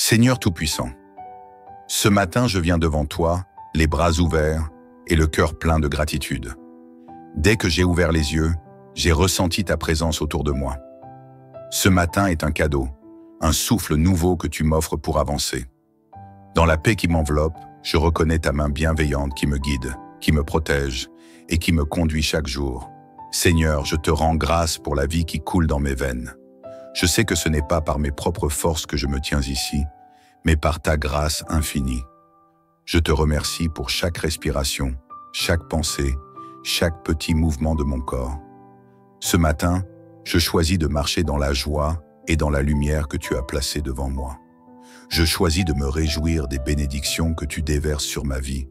Seigneur Tout-Puissant, ce matin je viens devant toi, les bras ouverts et le cœur plein de gratitude. Dès que j'ai ouvert les yeux, j'ai ressenti ta présence autour de moi. Ce matin est un cadeau, un souffle nouveau que tu m'offres pour avancer. Dans la paix qui m'enveloppe, je reconnais ta main bienveillante qui me guide, qui me protège et qui me conduit chaque jour. Seigneur, je te rends grâce pour la vie qui coule dans mes veines. Je sais que ce n'est pas par mes propres forces que je me tiens ici, mais par ta grâce infinie. Je te remercie pour chaque respiration, chaque pensée, chaque petit mouvement de mon corps. Ce matin, je choisis de marcher dans la joie et dans la lumière que tu as placée devant moi. Je choisis de me réjouir des bénédictions que tu déverses sur ma vie,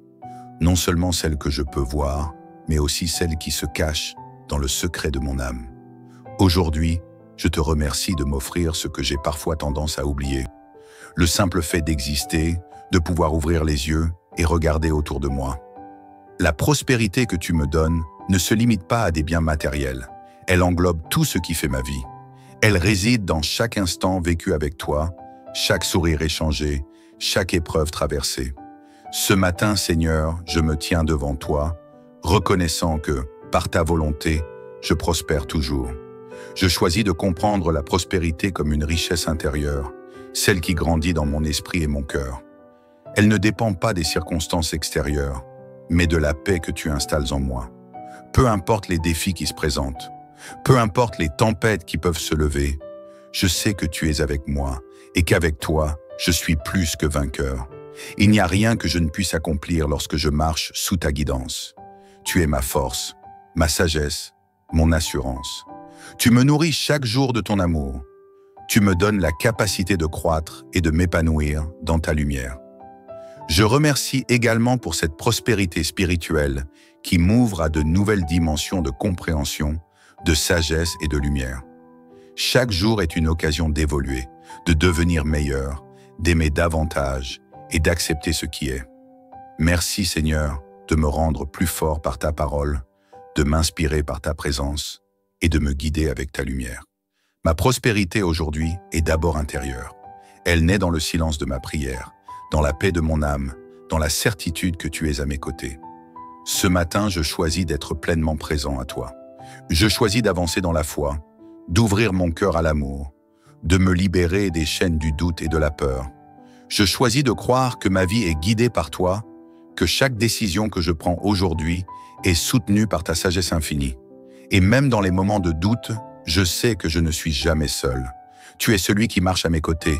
non seulement celles que je peux voir, mais aussi celles qui se cachent dans le secret de mon âme. Aujourd'hui, je te remercie de m'offrir ce que j'ai parfois tendance à oublier. Le simple fait d'exister, de pouvoir ouvrir les yeux et regarder autour de moi. La prospérité que tu me donnes ne se limite pas à des biens matériels. Elle englobe tout ce qui fait ma vie. Elle réside dans chaque instant vécu avec toi, chaque sourire échangé, chaque épreuve traversée. Ce matin, Seigneur, je me tiens devant toi, reconnaissant que, par ta volonté, je prospère toujours. Je choisis de comprendre la prospérité comme une richesse intérieure, celle qui grandit dans mon esprit et mon cœur. Elle ne dépend pas des circonstances extérieures, mais de la paix que tu installes en moi. Peu importe les défis qui se présentent, peu importe les tempêtes qui peuvent se lever, je sais que tu es avec moi et qu'avec toi, je suis plus que vainqueur. Il n'y a rien que je ne puisse accomplir lorsque je marche sous ta guidance. Tu es ma force, ma sagesse, mon assurance. Tu me nourris chaque jour de ton amour. Tu me donnes la capacité de croître et de m'épanouir dans ta lumière. Je remercie également pour cette prospérité spirituelle qui m'ouvre à de nouvelles dimensions de compréhension, de sagesse et de lumière. Chaque jour est une occasion d'évoluer, de devenir meilleur, d'aimer davantage et d'accepter ce qui est. Merci Seigneur de me rendre plus fort par ta parole, de m'inspirer par ta présence et de me guider avec ta lumière. Ma prospérité aujourd'hui est d'abord intérieure. Elle naît dans le silence de ma prière, dans la paix de mon âme, dans la certitude que tu es à mes côtés. Ce matin, je choisis d'être pleinement présent à toi. Je choisis d'avancer dans la foi, d'ouvrir mon cœur à l'amour, de me libérer des chaînes du doute et de la peur. Je choisis de croire que ma vie est guidée par toi, que chaque décision que je prends aujourd'hui est soutenue par ta sagesse infinie. Et même dans les moments de doute, je sais que je ne suis jamais seul. Tu es celui qui marche à mes côtés,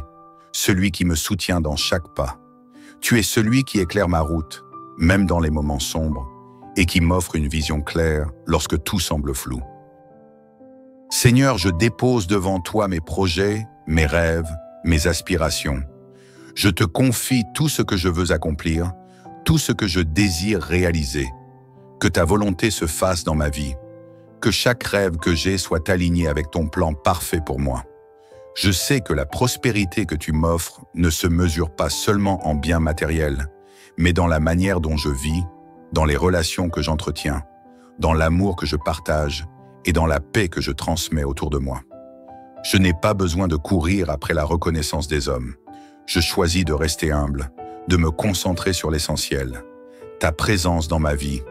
celui qui me soutient dans chaque pas. Tu es celui qui éclaire ma route, même dans les moments sombres, et qui m'offre une vision claire lorsque tout semble flou. Seigneur, je dépose devant toi mes projets, mes rêves, mes aspirations. Je te confie tout ce que je veux accomplir, tout ce que je désire réaliser. Que ta volonté se fasse dans ma vie. Que chaque rêve que j'ai soit aligné avec ton plan parfait pour moi. Je sais que la prospérité que tu m'offres ne se mesure pas seulement en biens matériels, mais dans la manière dont je vis, dans les relations que j'entretiens, dans l'amour que je partage et dans la paix que je transmets autour de moi. Je n'ai pas besoin de courir après la reconnaissance des hommes. Je choisis de rester humble, de me concentrer sur l'essentiel. Ta présence dans ma vie,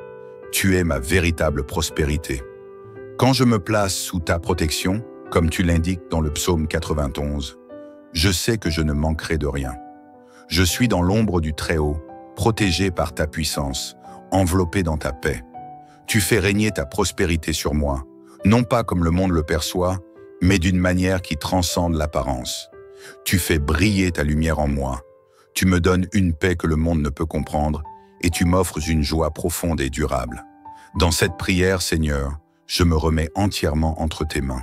tu es ma véritable prospérité. Quand je me place sous ta protection, comme tu l'indiques dans le psaume 91, je sais que je ne manquerai de rien. Je suis dans l'ombre du Très-Haut, protégé par ta puissance, enveloppé dans ta paix. Tu fais régner ta prospérité sur moi, non pas comme le monde le perçoit, mais d'une manière qui transcende l'apparence. Tu fais briller ta lumière en moi. Tu me donnes une paix que le monde ne peut comprendre et tu m'offres une joie profonde et durable. Dans cette prière, Seigneur, je me remets entièrement entre tes mains.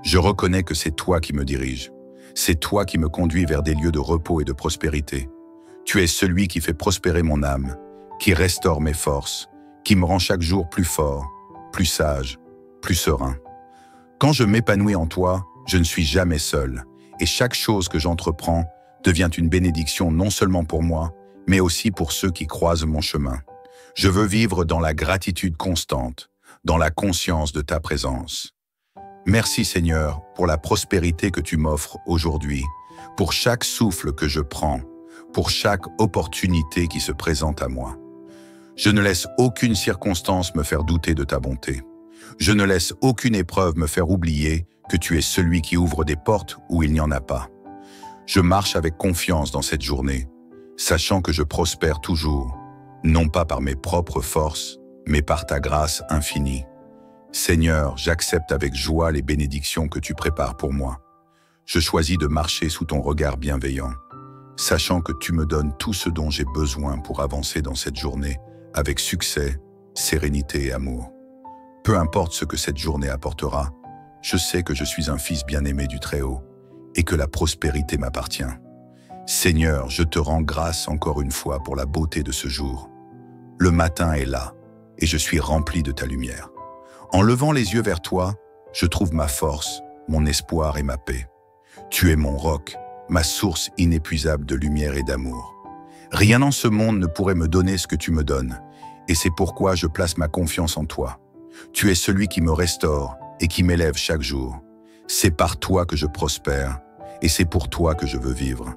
Je reconnais que c'est toi qui me diriges. C'est toi qui me conduis vers des lieux de repos et de prospérité. Tu es celui qui fait prospérer mon âme, qui restaure mes forces, qui me rend chaque jour plus fort, plus sage, plus serein. Quand je m'épanouis en toi, je ne suis jamais seul, et chaque chose que j'entreprends devient une bénédiction non seulement pour moi, mais aussi pour ceux qui croisent mon chemin. Je veux vivre dans la gratitude constante, dans la conscience de ta présence. Merci Seigneur pour la prospérité que tu m'offres aujourd'hui, pour chaque souffle que je prends, pour chaque opportunité qui se présente à moi. Je ne laisse aucune circonstance me faire douter de ta bonté. Je ne laisse aucune épreuve me faire oublier que tu es celui qui ouvre des portes où il n'y en a pas. Je marche avec confiance dans cette journée, sachant que je prospère toujours, non pas par mes propres forces, mais par ta grâce infinie. Seigneur, j'accepte avec joie les bénédictions que tu prépares pour moi. Je choisis de marcher sous ton regard bienveillant, sachant que tu me donnes tout ce dont j'ai besoin pour avancer dans cette journée avec succès, sérénité et amour. Peu importe ce que cette journée apportera, je sais que je suis un fils bien-aimé du Très-Haut et que la prospérité m'appartient. Seigneur, je te rends grâce encore une fois pour la beauté de ce jour. Le matin est là et je suis rempli de ta lumière. En levant les yeux vers toi, je trouve ma force, mon espoir et ma paix. Tu es mon roc, ma source inépuisable de lumière et d'amour. Rien en ce monde ne pourrait me donner ce que tu me donnes, et c'est pourquoi je place ma confiance en toi. Tu es celui qui me restaure et qui m'élève chaque jour. C'est par toi que je prospère, et c'est pour toi que je veux vivre.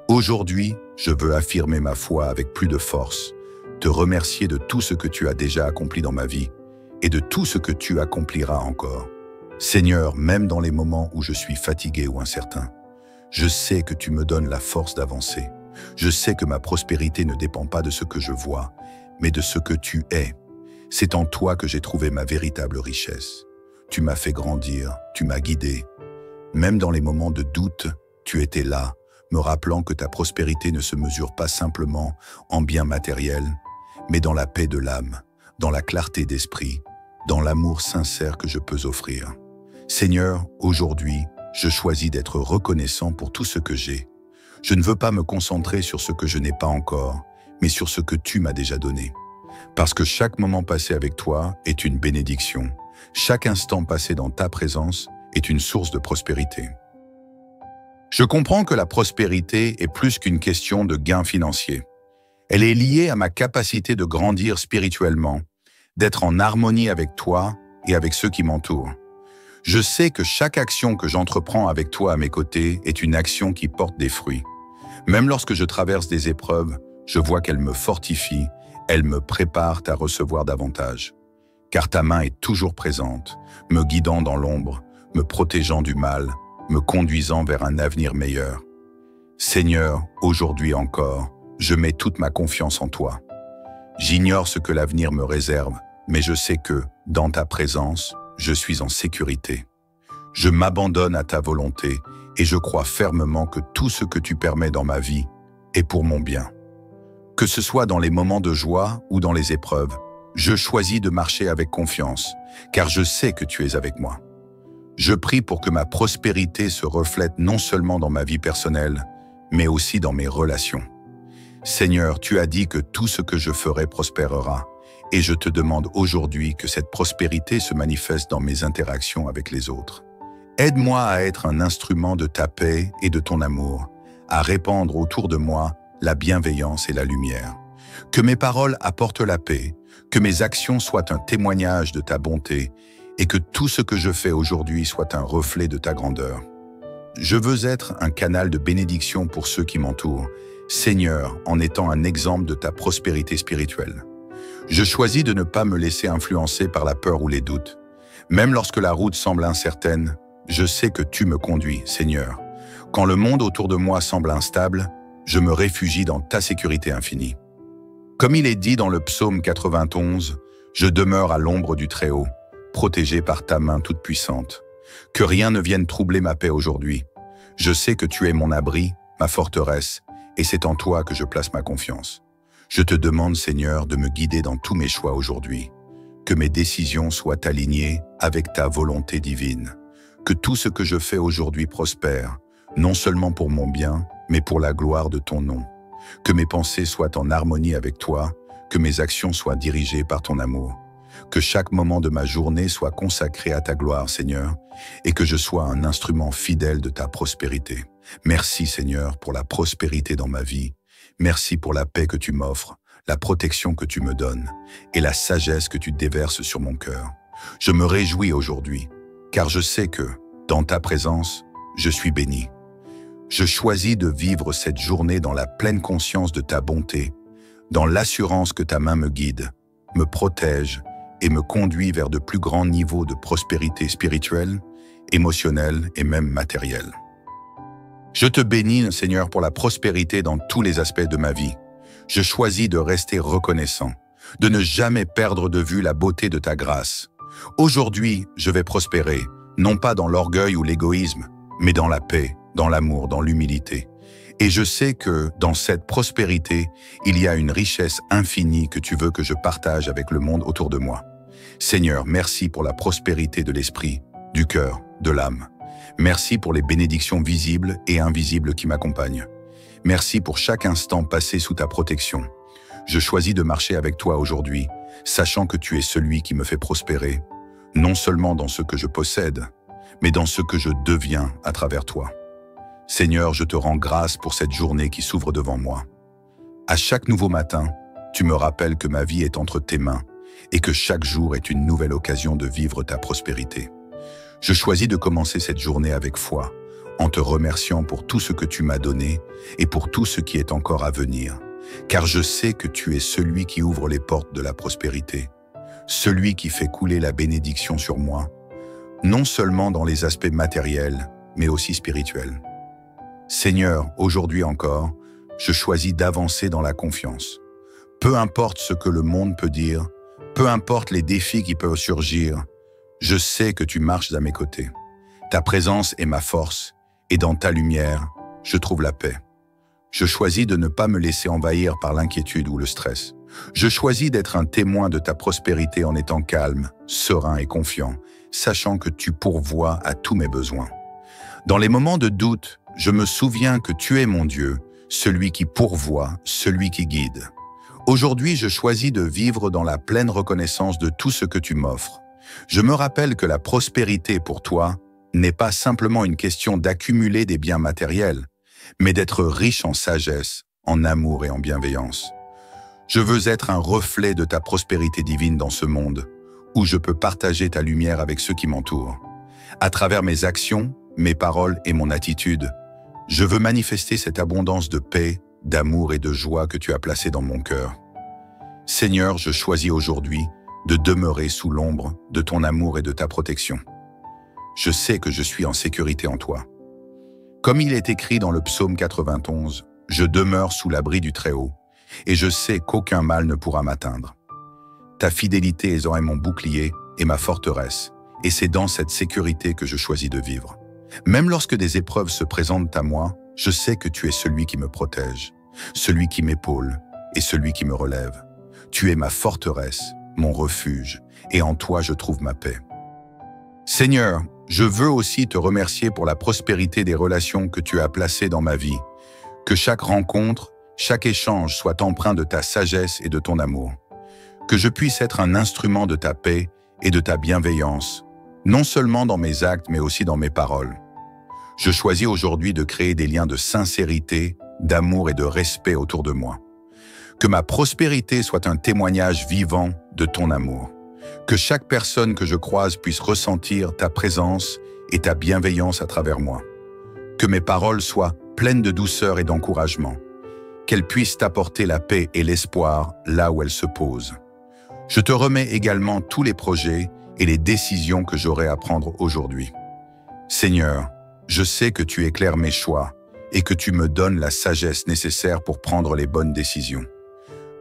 Aujourd'hui, je veux affirmer ma foi avec plus de force, te remercier de tout ce que tu as déjà accompli dans ma vie, et de tout ce que tu accompliras encore. Seigneur, même dans les moments où je suis fatigué ou incertain, je sais que tu me donnes la force d'avancer. Je sais que ma prospérité ne dépend pas de ce que je vois, mais de ce que tu es. C'est en toi que j'ai trouvé ma véritable richesse. Tu m'as fait grandir, tu m'as guidé. Même dans les moments de doute, tu étais là, me rappelant que ta prospérité ne se mesure pas simplement en biens matériels, mais dans la paix de l'âme, dans la clarté d'esprit, dans l'amour sincère que je peux offrir. Seigneur, aujourd'hui, je choisis d'être reconnaissant pour tout ce que j'ai. Je ne veux pas me concentrer sur ce que je n'ai pas encore, mais sur ce que tu m'as déjà donné. Parce que chaque moment passé avec toi est une bénédiction. Chaque instant passé dans ta présence est une source de prospérité. Je comprends que la prospérité est plus qu'une question de gains financiers. Elle est liée à ma capacité de grandir spirituellement, d'être en harmonie avec toi et avec ceux qui m'entourent. Je sais que chaque action que j'entreprends avec toi à mes côtés est une action qui porte des fruits. Même lorsque je traverse des épreuves, je vois qu'elles me fortifient, elles me préparent à recevoir davantage. Car ta main est toujours présente, me guidant dans l'ombre, me protégeant du mal, me conduisant vers un avenir meilleur. Seigneur, aujourd'hui encore, je mets toute ma confiance en toi. J'ignore ce que l'avenir me réserve, mais je sais que, dans ta présence, je suis en sécurité. Je m'abandonne à ta volonté et je crois fermement que tout ce que tu permets dans ma vie est pour mon bien. Que ce soit dans les moments de joie ou dans les épreuves, je choisis de marcher avec confiance, car je sais que tu es avec moi. Je prie pour que ma prospérité se reflète non seulement dans ma vie personnelle, mais aussi dans mes relations. Seigneur, tu as dit que tout ce que je ferai prospérera, et je te demande aujourd'hui que cette prospérité se manifeste dans mes interactions avec les autres. Aide-moi à être un instrument de ta paix et de ton amour, à répandre autour de moi la bienveillance et la lumière. Que mes paroles apportent la paix, que mes actions soient un témoignage de ta bonté et que tout ce que je fais aujourd'hui soit un reflet de ta grandeur. Je veux être un canal de bénédiction pour ceux qui m'entourent, Seigneur, en étant un exemple de ta prospérité spirituelle. Je choisis de ne pas me laisser influencer par la peur ou les doutes. Même lorsque la route semble incertaine, je sais que tu me conduis, Seigneur. Quand le monde autour de moi semble instable, je me réfugie dans ta sécurité infinie. Comme il est dit dans le psaume 91, je demeure à l'ombre du Très-Haut, protégé par ta main toute puissante. Que rien ne vienne troubler ma paix aujourd'hui. Je sais que tu es mon abri, ma forteresse, et c'est en toi que je place ma confiance. Je te demande, Seigneur, de me guider dans tous mes choix aujourd'hui. Que mes décisions soient alignées avec ta volonté divine. Que tout ce que je fais aujourd'hui prospère, non seulement pour mon bien, mais pour la gloire de ton nom. Que mes pensées soient en harmonie avec toi, que mes actions soient dirigées par ton amour. Que chaque moment de ma journée soit consacré à ta gloire, Seigneur, et que je sois un instrument fidèle de ta prospérité. Merci, Seigneur, pour la prospérité dans ma vie. Merci pour la paix que tu m'offres, la protection que tu me donnes et la sagesse que tu déverses sur mon cœur. Je me réjouis aujourd'hui, car je sais que, dans ta présence, je suis béni. Je choisis de vivre cette journée dans la pleine conscience de ta bonté, dans l'assurance que ta main me guide, me protège et me conduit vers de plus grands niveaux de prospérité spirituelle, émotionnelle et même matérielle. Je te bénis, Seigneur, pour la prospérité dans tous les aspects de ma vie. Je choisis de rester reconnaissant, de ne jamais perdre de vue la beauté de ta grâce. Aujourd'hui, je vais prospérer, non pas dans l'orgueil ou l'égoïsme, mais dans la paix, dans l'amour, dans l'humilité. Et je sais que, dans cette prospérité, il y a une richesse infinie que tu veux que je partage avec le monde autour de moi. Seigneur, merci pour la prospérité de l'esprit, du cœur, de l'âme. Merci pour les bénédictions visibles et invisibles qui m'accompagnent. Merci pour chaque instant passé sous ta protection. Je choisis de marcher avec toi aujourd'hui, sachant que tu es celui qui me fait prospérer, non seulement dans ce que je possède, mais dans ce que je deviens à travers toi. Seigneur, je te rends grâce pour cette journée qui s'ouvre devant moi. À chaque nouveau matin, tu me rappelles que ma vie est entre tes mains et que chaque jour est une nouvelle occasion de vivre ta prospérité. Je choisis de commencer cette journée avec foi, en te remerciant pour tout ce que tu m'as donné et pour tout ce qui est encore à venir, car je sais que tu es celui qui ouvre les portes de la prospérité, celui qui fait couler la bénédiction sur moi, non seulement dans les aspects matériels, mais aussi spirituels. Seigneur, aujourd'hui encore, je choisis d'avancer dans la confiance. Peu importe ce que le monde peut dire, peu importe les défis qui peuvent surgir, je sais que tu marches à mes côtés. Ta présence est ma force, et dans ta lumière, je trouve la paix. Je choisis de ne pas me laisser envahir par l'inquiétude ou le stress. Je choisis d'être un témoin de ta prospérité en étant calme, serein et confiant, sachant que tu pourvois à tous mes besoins. Dans les moments de doute, je me souviens que tu es mon Dieu, celui qui pourvoit, celui qui guide. Aujourd'hui, je choisis de vivre dans la pleine reconnaissance de tout ce que tu m'offres. Je me rappelle que la prospérité pour toi n'est pas simplement une question d'accumuler des biens matériels, mais d'être riche en sagesse, en amour et en bienveillance. Je veux être un reflet de ta prospérité divine dans ce monde, où je peux partager ta lumière avec ceux qui m'entourent. À travers mes actions, mes paroles et mon attitude, je veux manifester cette abondance de paix, d'amour et de joie que tu as placée dans mon cœur. Seigneur, je choisis aujourd'hui de demeurer sous l'ombre de ton amour et de ta protection. Je sais que je suis en sécurité en toi. Comme il est écrit dans le psaume 91, « Je demeure sous l'abri du Très-Haut, et je sais qu'aucun mal ne pourra m'atteindre. » Ta fidélité est mon bouclier et ma forteresse, et c'est dans cette sécurité que je choisis de vivre. Même lorsque des épreuves se présentent à moi, je sais que tu es celui qui me protège, celui qui m'épaule et celui qui me relève. Tu es ma forteresse, mon refuge, et en toi je trouve ma paix. Seigneur, je veux aussi te remercier pour la prospérité des relations que tu as placées dans ma vie. Que chaque rencontre, chaque échange soit empreint de ta sagesse et de ton amour. Que je puisse être un instrument de ta paix et de ta bienveillance, non seulement dans mes actes mais aussi dans mes paroles. Je choisis aujourd'hui de créer des liens de sincérité, d'amour et de respect autour de moi. Que ma prospérité soit un témoignage vivant de ton amour. Que chaque personne que je croise puisse ressentir ta présence et ta bienveillance à travers moi. Que mes paroles soient pleines de douceur et d'encouragement. Qu'elles puissent t'apporter la paix et l'espoir là où elles se posent. Je te remets également tous les projets et les décisions que j'aurai à prendre aujourd'hui. Seigneur, je sais que tu éclaires mes choix et que tu me donnes la sagesse nécessaire pour prendre les bonnes décisions.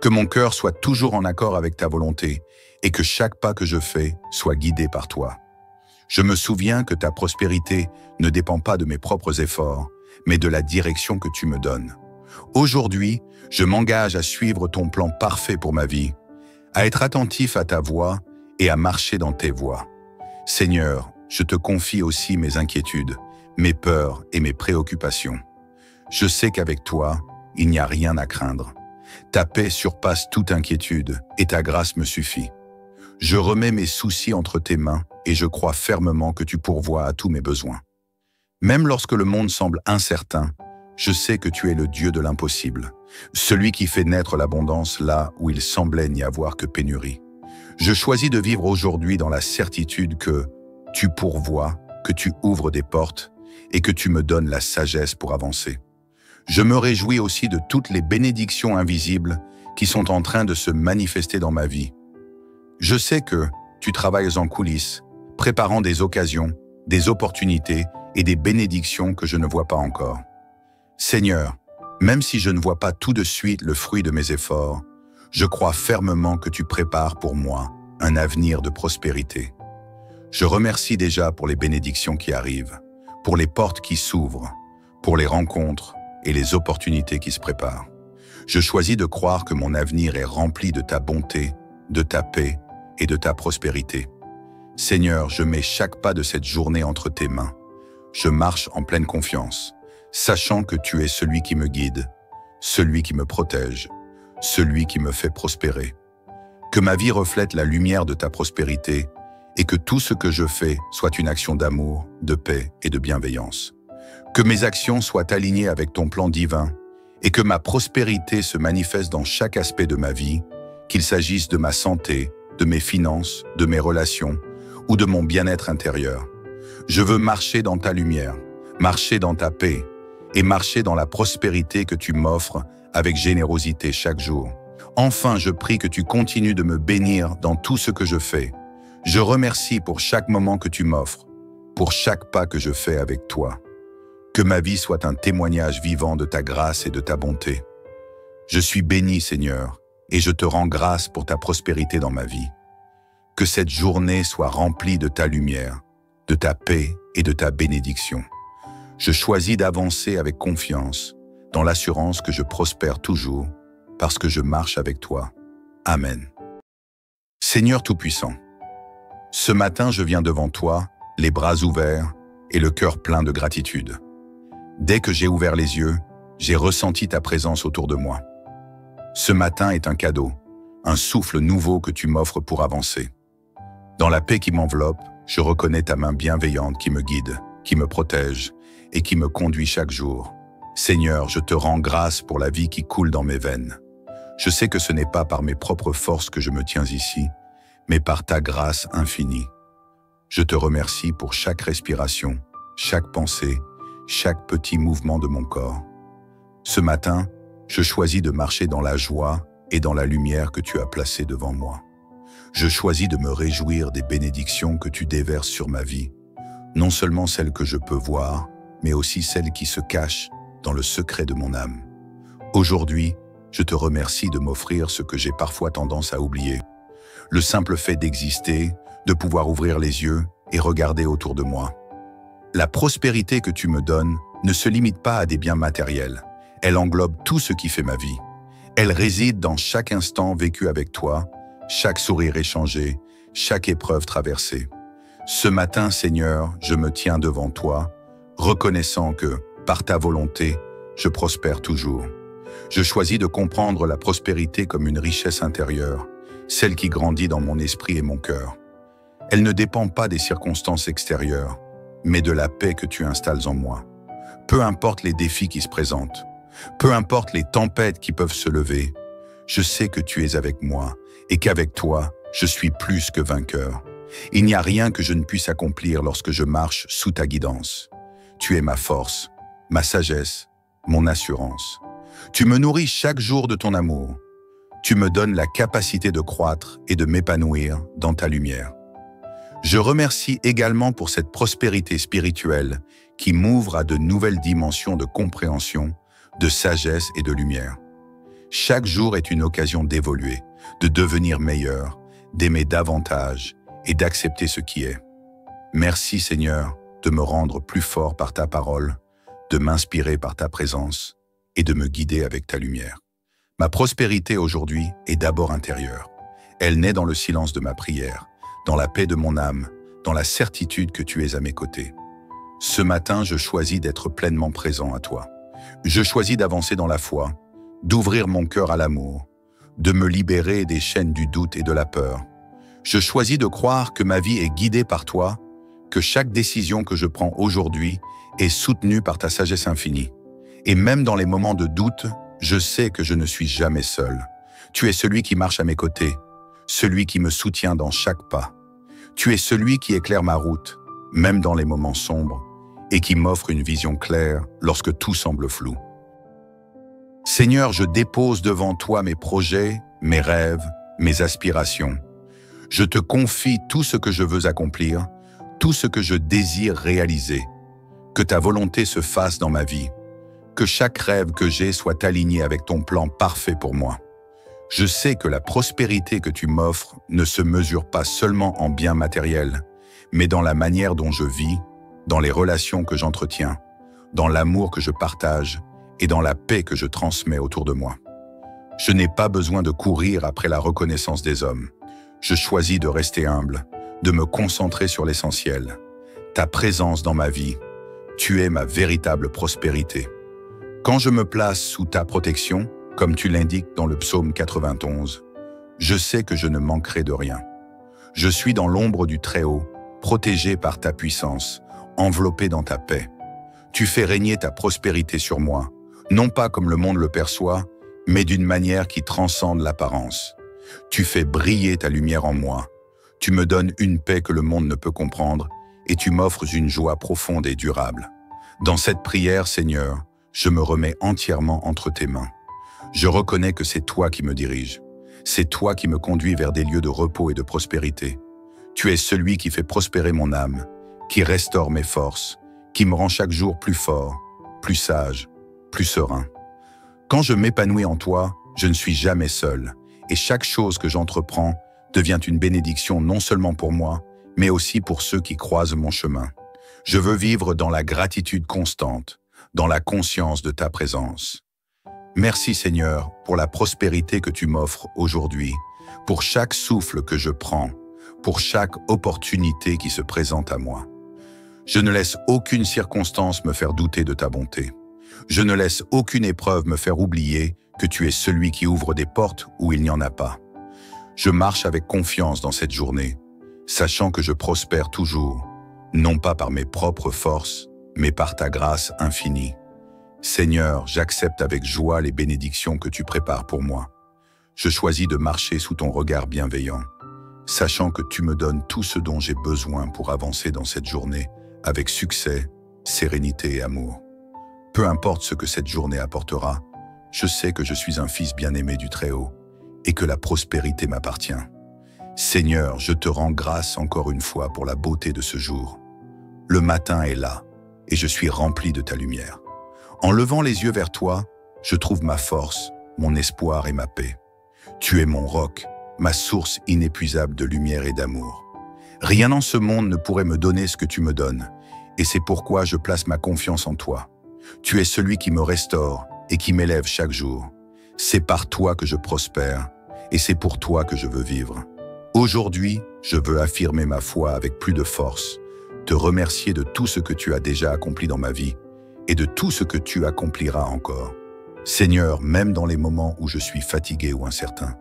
Que mon cœur soit toujours en accord avec ta volonté et que chaque pas que je fais soit guidé par toi. Je me souviens que ta prospérité ne dépend pas de mes propres efforts, mais de la direction que tu me donnes. Aujourd'hui, je m'engage à suivre ton plan parfait pour ma vie, à être attentif à ta voix et à marcher dans tes voies. Seigneur, je te confie aussi mes inquiétudes, mes peurs et mes préoccupations. Je sais qu'avec toi, il n'y a rien à craindre. Ta paix surpasse toute inquiétude et ta grâce me suffit. Je remets mes soucis entre tes mains et je crois fermement que tu pourvois à tous mes besoins. Même lorsque le monde semble incertain, je sais que tu es le Dieu de l'impossible, celui qui fait naître l'abondance là où il semblait n'y avoir que pénurie. Je choisis de vivre aujourd'hui dans la certitude que tu pourvois, que tu ouvres des portes et que tu me donnes la sagesse pour avancer. Je me réjouis aussi de toutes les bénédictions invisibles qui sont en train de se manifester dans ma vie. Je sais que tu travailles en coulisses, préparant des occasions, des opportunités et des bénédictions que je ne vois pas encore. Seigneur, même si je ne vois pas tout de suite le fruit de mes efforts, je crois fermement que tu prépares pour moi un avenir de prospérité. Je remercie déjà pour les bénédictions qui arrivent, pour les portes qui s'ouvrent, pour les rencontres et les opportunités qui se préparent. Je choisis de croire que mon avenir est rempli de ta bonté, de ta paix et de ta prospérité. Seigneur, je mets chaque pas de cette journée entre tes mains. Je marche en pleine confiance, sachant que tu es celui qui me guide, celui qui me protège, celui qui me fait prospérer. Que ma vie reflète la lumière de ta prospérité et que tout ce que je fais soit une action d'amour, de paix et de bienveillance. Que mes actions soient alignées avec ton plan divin et que ma prospérité se manifeste dans chaque aspect de ma vie, qu'il s'agisse de ma santé, de mes finances, de mes relations ou de mon bien-être intérieur. Je veux marcher dans ta lumière, marcher dans ta paix et marcher dans la prospérité que tu m'offres avec générosité chaque jour. Enfin, je prie que tu continues de me bénir dans tout ce que je fais. Je remercie pour chaque moment que tu m'offres, pour chaque pas que je fais avec toi. Que ma vie soit un témoignage vivant de ta grâce et de ta bonté. Je suis béni, Seigneur, et je te rends grâce pour ta prospérité dans ma vie. Que cette journée soit remplie de ta lumière, de ta paix et de ta bénédiction. Je choisis d'avancer avec confiance, dans l'assurance que je prospère toujours, parce que je marche avec toi. Amen. Seigneur Tout-Puissant, ce matin je viens devant toi, les bras ouverts et le cœur plein de gratitude. Dès que j'ai ouvert les yeux, j'ai ressenti ta présence autour de moi. Ce matin est un cadeau, un souffle nouveau que tu m'offres pour avancer. Dans la paix qui m'enveloppe, je reconnais ta main bienveillante qui me guide, qui me protège et qui me conduit chaque jour. Seigneur, je te rends grâce pour la vie qui coule dans mes veines. Je sais que ce n'est pas par mes propres forces que je me tiens ici, mais par ta grâce infinie. Je te remercie pour chaque respiration, chaque pensée, chaque petit mouvement de mon corps. Ce matin, je choisis de marcher dans la joie et dans la lumière que tu as placée devant moi. Je choisis de me réjouir des bénédictions que tu déverses sur ma vie, non seulement celles que je peux voir, mais aussi celles qui se cachent dans le secret de mon âme. Aujourd'hui, je te remercie de m'offrir ce que j'ai parfois tendance à oublier. Le simple fait d'exister, de pouvoir ouvrir les yeux et regarder autour de moi. La prospérité que tu me donnes ne se limite pas à des biens matériels. Elle englobe tout ce qui fait ma vie. Elle réside dans chaque instant vécu avec toi, chaque sourire échangé, chaque épreuve traversée. Ce matin, Seigneur, je me tiens devant toi, reconnaissant que, par ta volonté, je prospère toujours. Je choisis de comprendre la prospérité comme une richesse intérieure, celle qui grandit dans mon esprit et mon cœur. Elle ne dépend pas des circonstances extérieures, mais de la paix que tu installes en moi. Peu importe les défis qui se présentent, peu importe les tempêtes qui peuvent se lever, je sais que tu es avec moi et qu'avec toi, je suis plus que vainqueur. Il n'y a rien que je ne puisse accomplir lorsque je marche sous ta guidance. Tu es ma force, ma sagesse, mon assurance. Tu me nourris chaque jour de ton amour. Tu me donnes la capacité de croître et de m'épanouir dans ta lumière. Je remercie également pour cette prospérité spirituelle qui m'ouvre à de nouvelles dimensions de compréhension, de sagesse et de lumière. Chaque jour est une occasion d'évoluer, de devenir meilleur, d'aimer davantage et d'accepter ce qui est. Merci Seigneur de me rendre plus fort par ta parole, de m'inspirer par ta présence et de me guider avec ta lumière. Ma prospérité aujourd'hui est d'abord intérieure. Elle naît dans le silence de ma prière, dans la paix de mon âme, dans la certitude que tu es à mes côtés. Ce matin, je choisis d'être pleinement présent à toi. Je choisis d'avancer dans la foi, d'ouvrir mon cœur à l'amour, de me libérer des chaînes du doute et de la peur. Je choisis de croire que ma vie est guidée par toi, que chaque décision que je prends aujourd'hui est soutenue par ta sagesse infinie. Et même dans les moments de doute, je sais que je ne suis jamais seul. Tu es celui qui marche à mes côtés, celui qui me soutient dans chaque pas. Tu es celui qui éclaire ma route, même dans les moments sombres, et qui m'offre une vision claire lorsque tout semble flou. Seigneur, je dépose devant toi mes projets, mes rêves, mes aspirations. Je te confie tout ce que je veux accomplir, tout ce que je désire réaliser. Que ta volonté se fasse dans ma vie. Que chaque rêve que j'ai soit aligné avec ton plan parfait pour moi. Je sais que la prospérité que tu m'offres ne se mesure pas seulement en biens matériels, mais dans la manière dont je vis, dans les relations que j'entretiens, dans l'amour que je partage et dans la paix que je transmets autour de moi. Je n'ai pas besoin de courir après la reconnaissance des hommes. Je choisis de rester humble, de me concentrer sur l'essentiel. Ta présence dans ma vie, tu es ma véritable prospérité. Quand je me place sous ta protection, comme tu l'indiques dans le psaume 91, je sais que je ne manquerai de rien. Je suis dans l'ombre du Très-Haut, protégé par ta puissance, enveloppé dans ta paix. Tu fais régner ta prospérité sur moi, non pas comme le monde le perçoit, mais d'une manière qui transcende l'apparence. Tu fais briller ta lumière en moi. Tu me donnes une paix que le monde ne peut comprendre et tu m'offres une joie profonde et durable. Dans cette prière, Seigneur, je me remets entièrement entre tes mains. Je reconnais que c'est toi qui me diriges. C'est toi qui me conduis vers des lieux de repos et de prospérité. Tu es celui qui fait prospérer mon âme, qui restaure mes forces, qui me rend chaque jour plus fort, plus sage, plus serein. Quand je m'épanouis en toi, je ne suis jamais seul, et chaque chose que j'entreprends devient une bénédiction non seulement pour moi, mais aussi pour ceux qui croisent mon chemin. Je veux vivre dans la gratitude constante, dans la conscience de ta présence. Merci Seigneur pour la prospérité que tu m'offres aujourd'hui, pour chaque souffle que je prends, pour chaque opportunité qui se présente à moi. Je ne laisse aucune circonstance me faire douter de ta bonté. Je ne laisse aucune épreuve me faire oublier que tu es celui qui ouvre des portes où il n'y en a pas. Je marche avec confiance dans cette journée, sachant que je prospère toujours, non pas par mes propres forces, mais par ta grâce infinie. Seigneur, j'accepte avec joie les bénédictions que tu prépares pour moi. Je choisis de marcher sous ton regard bienveillant, sachant que tu me donnes tout ce dont j'ai besoin pour avancer dans cette journée avec succès, sérénité et amour. Peu importe ce que cette journée apportera, je sais que je suis un fils bien-aimé du Très-Haut et que la prospérité m'appartient. Seigneur, je te rends grâce encore une fois pour la beauté de ce jour. Le matin est là et je suis rempli de ta lumière. En levant les yeux vers toi, je trouve ma force, mon espoir et ma paix. Tu es mon roc, ma source inépuisable de lumière et d'amour. Rien dans ce monde ne pourrait me donner ce que tu me donnes, et c'est pourquoi je place ma confiance en toi. Tu es celui qui me restaure et qui m'élève chaque jour. C'est par toi que je prospère, et c'est pour toi que je veux vivre. Aujourd'hui, je veux affirmer ma foi avec plus de force, te remercier de tout ce que tu as déjà accompli dans ma vie, et de tout ce que tu accompliras encore. Seigneur, même dans les moments où je suis fatigué ou incertain,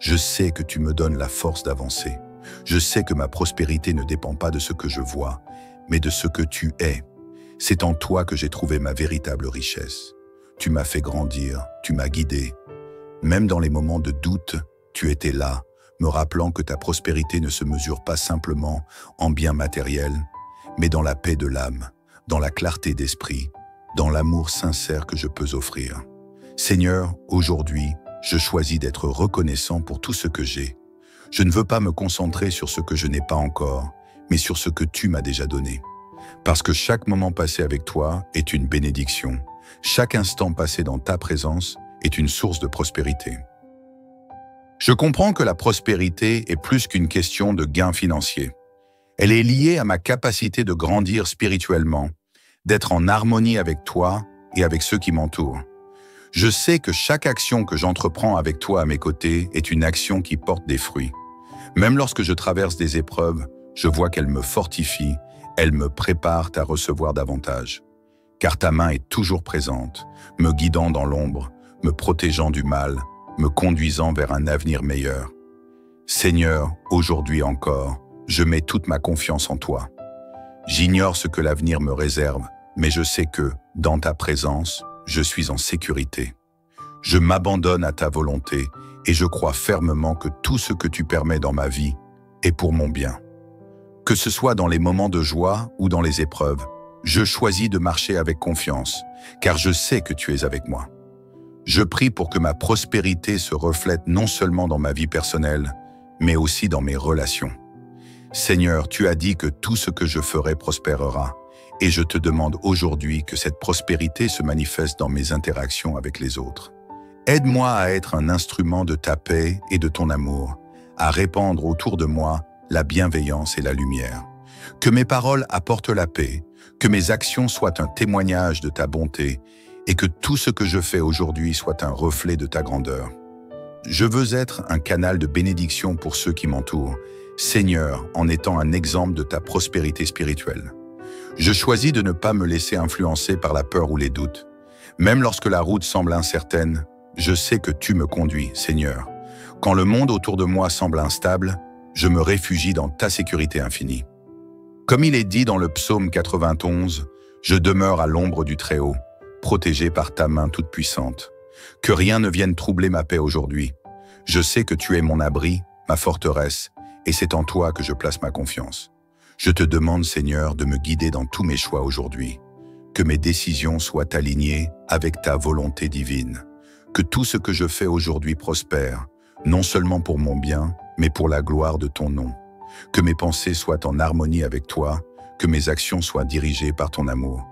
je sais que tu me donnes la force d'avancer. Je sais que ma prospérité ne dépend pas de ce que je vois, mais de ce que tu es. C'est en toi que j'ai trouvé ma véritable richesse. Tu m'as fait grandir, tu m'as guidé. Même dans les moments de doute, tu étais là, me rappelant que ta prospérité ne se mesure pas simplement en biens matériels, mais dans la paix de l'âme, dans la clarté d'esprit, dans l'amour sincère que je peux offrir. Seigneur, aujourd'hui, je choisis d'être reconnaissant pour tout ce que j'ai. Je ne veux pas me concentrer sur ce que je n'ai pas encore, mais sur ce que tu m'as déjà donné. Parce que chaque moment passé avec toi est une bénédiction. Chaque instant passé dans ta présence est une source de prospérité. Je comprends que la prospérité est plus qu'une question de gains financiers. Elle est liée à ma capacité de grandir spirituellement, d'être en harmonie avec toi et avec ceux qui m'entourent. Je sais que chaque action que j'entreprends avec toi à mes côtés est une action qui porte des fruits. Même lorsque je traverse des épreuves, je vois qu'elles me fortifient, elles me préparent à recevoir davantage. Car ta main est toujours présente, me guidant dans l'ombre, me protégeant du mal, me conduisant vers un avenir meilleur. Seigneur, aujourd'hui encore, je mets toute ma confiance en toi. J'ignore ce que l'avenir me réserve, mais je sais que, dans ta présence, je suis en sécurité. Je m'abandonne à ta volonté et je crois fermement que tout ce que tu permets dans ma vie est pour mon bien. Que ce soit dans les moments de joie ou dans les épreuves, Je choisis de marcher avec confiance, car je sais que tu es avec moi. Je prie pour que ma prospérité se reflète non seulement dans ma vie personnelle, mais aussi dans mes relations. Seigneur, tu as dit que tout ce que je ferai prospérera, et je te demande aujourd'hui que cette prospérité se manifeste dans mes interactions avec les autres. Aide-moi à être un instrument de ta paix et de ton amour, à répandre autour de moi la bienveillance et la lumière. Que mes paroles apportent la paix, que mes actions soient un témoignage de ta bonté, et que tout ce que je fais aujourd'hui soit un reflet de ta grandeur. Je veux être un canal de bénédiction pour ceux qui m'entourent, Seigneur, en étant un exemple de ta prospérité spirituelle. Je choisis de ne pas me laisser influencer par la peur ou les doutes. Même lorsque la route semble incertaine, je sais que tu me conduis, Seigneur. Quand le monde autour de moi semble instable, je me réfugie dans ta sécurité infinie. Comme il est dit dans le psaume 91, je demeure à l'ombre du Très-Haut, protégé par ta main toute puissante. Que rien ne vienne troubler ma paix aujourd'hui. Je sais que tu es mon abri, ma forteresse, et c'est en toi que je place ma confiance. Je te demande, Seigneur, de me guider dans tous mes choix aujourd'hui. Que mes décisions soient alignées avec ta volonté divine. Que tout ce que je fais aujourd'hui prospère, non seulement pour mon bien, mais pour la gloire de ton nom. Que mes pensées soient en harmonie avec toi, que mes actions soient dirigées par ton amour.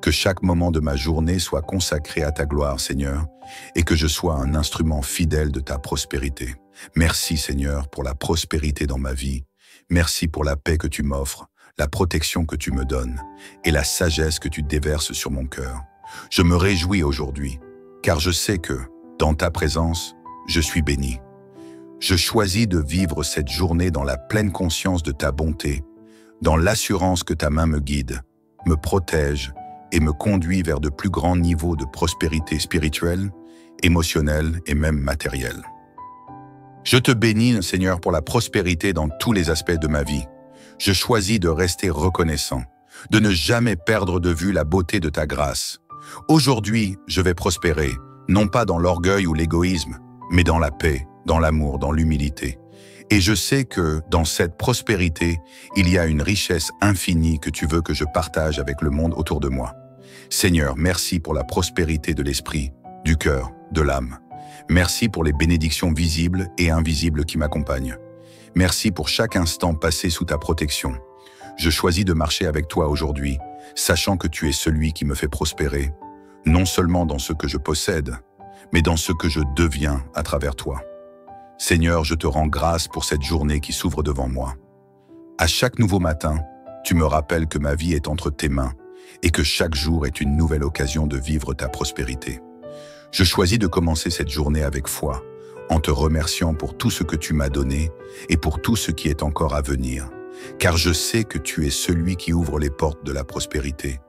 Que chaque moment de ma journée soit consacré à ta gloire, Seigneur, et que je sois un instrument fidèle de ta prospérité. Merci, Seigneur, pour la prospérité dans ma vie. Merci pour la paix que tu m'offres, la protection que tu me donnes, et la sagesse que tu déverses sur mon cœur. Je me réjouis aujourd'hui, car je sais que, dans ta présence, je suis béni. Je choisis de vivre cette journée dans la pleine conscience de ta bonté, dans l'assurance que ta main me guide, me protège et me conduit vers de plus grands niveaux de prospérité spirituelle, émotionnelle et même matérielle. Je te bénis, Seigneur, pour la prospérité dans tous les aspects de ma vie. Je choisis de rester reconnaissant, de ne jamais perdre de vue la beauté de ta grâce. Aujourd'hui, je vais prospérer, non pas dans l'orgueil ou l'égoïsme, mais dans la paix, dans l'amour, dans l'humilité. Et je sais que, dans cette prospérité, il y a une richesse infinie que tu veux que je partage avec le monde autour de moi. Seigneur, merci pour la prospérité de l'esprit, du cœur, de l'âme. Merci pour les bénédictions visibles et invisibles qui m'accompagnent. Merci pour chaque instant passé sous ta protection. Je choisis de marcher avec toi aujourd'hui, sachant que tu es celui qui me fait prospérer, non seulement dans ce que je possède, mais dans ce que je deviens à travers toi. Seigneur, je te rends grâce pour cette journée qui s'ouvre devant moi. À chaque nouveau matin, tu me rappelles que ma vie est entre tes mains et que chaque jour est une nouvelle occasion de vivre ta prospérité. Je choisis de commencer cette journée avec foi, en te remerciant pour tout ce que tu m'as donné et pour tout ce qui est encore à venir, car je sais que tu es celui qui ouvre les portes de la prospérité,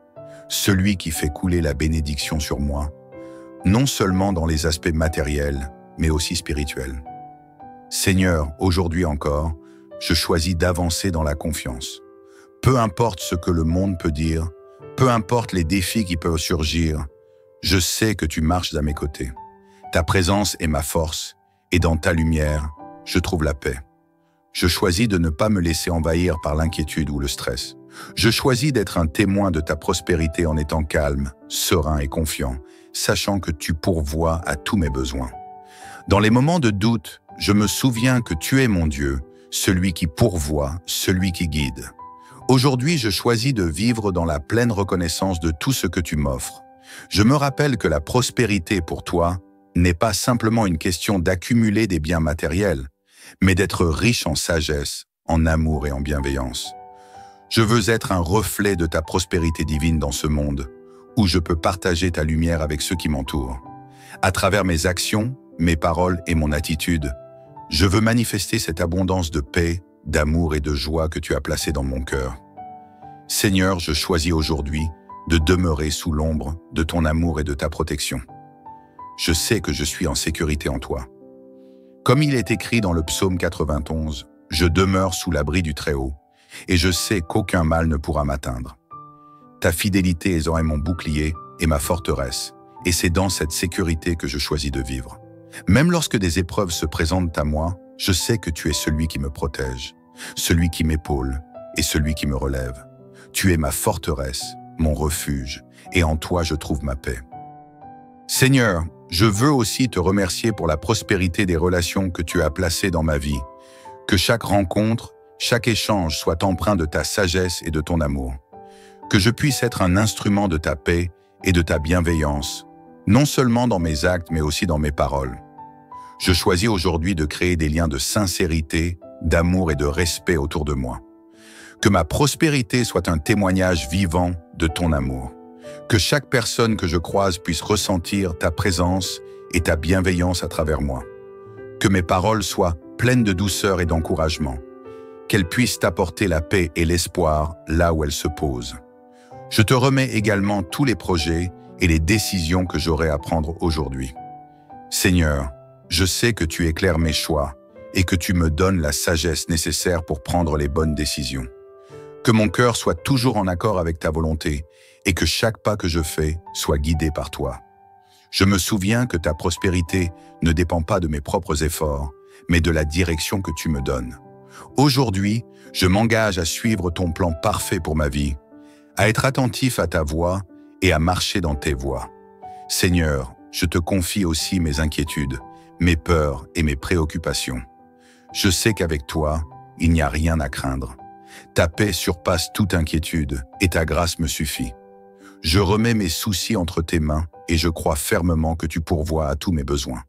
celui qui fait couler la bénédiction sur moi, non seulement dans les aspects matériels, mais aussi spirituels. Seigneur, aujourd'hui encore, je choisis d'avancer dans la confiance. Peu importe ce que le monde peut dire, peu importe les défis qui peuvent surgir, je sais que tu marches à mes côtés. Ta présence est ma force, et dans ta lumière, je trouve la paix. Je choisis de ne pas me laisser envahir par l'inquiétude ou le stress. Je choisis d'être un témoin de ta prospérité en étant calme, serein et confiant, sachant que tu pourvois à tous mes besoins. Dans les moments de doute, je me souviens que tu es mon Dieu, celui qui pourvoit, celui qui guide. Aujourd'hui, je choisis de vivre dans la pleine reconnaissance de tout ce que tu m'offres. Je me rappelle que la prospérité pour toi n'est pas simplement une question d'accumuler des biens matériels, mais d'être riche en sagesse, en amour et en bienveillance. Je veux être un reflet de ta prospérité divine dans ce monde, où je peux partager ta lumière avec ceux qui m'entourent. À travers mes actions, mes paroles et mon attitude, je veux manifester cette abondance de paix, d'amour et de joie que tu as placée dans mon cœur. Seigneur, je choisis aujourd'hui de demeurer sous l'ombre de ton amour et de ta protection. Je sais que je suis en sécurité en toi. Comme il est écrit dans le psaume 91, je demeure sous l'abri du Très-Haut, et je sais qu'aucun mal ne pourra m'atteindre. Ta fidélité est mon bouclier et ma forteresse, et c'est dans cette sécurité que je choisis de vivre. Même lorsque des épreuves se présentent à moi, je sais que tu es celui qui me protège, celui qui m'épaule et celui qui me relève. Tu es ma forteresse, mon refuge, et en toi je trouve ma paix. Seigneur, je veux aussi te remercier pour la prospérité des relations que tu as placées dans ma vie. Que chaque rencontre, chaque échange soit empreint de ta sagesse et de ton amour. Que je puisse être un instrument de ta paix et de ta bienveillance, non seulement dans mes actes mais aussi dans mes paroles. Je choisis aujourd'hui de créer des liens de sincérité, d'amour et de respect autour de moi. Que ma prospérité soit un témoignage vivant de ton amour. Que chaque personne que je croise puisse ressentir ta présence et ta bienveillance à travers moi. Que mes paroles soient pleines de douceur et d'encouragement. Qu'elles puissent t'apporter la paix et l'espoir là où elles se posent. Je te remets également tous les projets et les décisions que j'aurai à prendre aujourd'hui. Seigneur, je sais que tu éclaires mes choix et que tu me donnes la sagesse nécessaire pour prendre les bonnes décisions. Que mon cœur soit toujours en accord avec ta volonté et que chaque pas que je fais soit guidé par toi. Je me souviens que ta prospérité ne dépend pas de mes propres efforts, mais de la direction que tu me donnes. Aujourd'hui, je m'engage à suivre ton plan parfait pour ma vie, à être attentif à ta voix et à marcher dans tes voies. Seigneur, je te confie aussi mes inquiétudes, mes peurs et mes préoccupations. Je sais qu'avec toi, il n'y a rien à craindre. Ta paix surpasse toute inquiétude et ta grâce me suffit. Je remets mes soucis entre tes mains et je crois fermement que tu pourvois à tous mes besoins.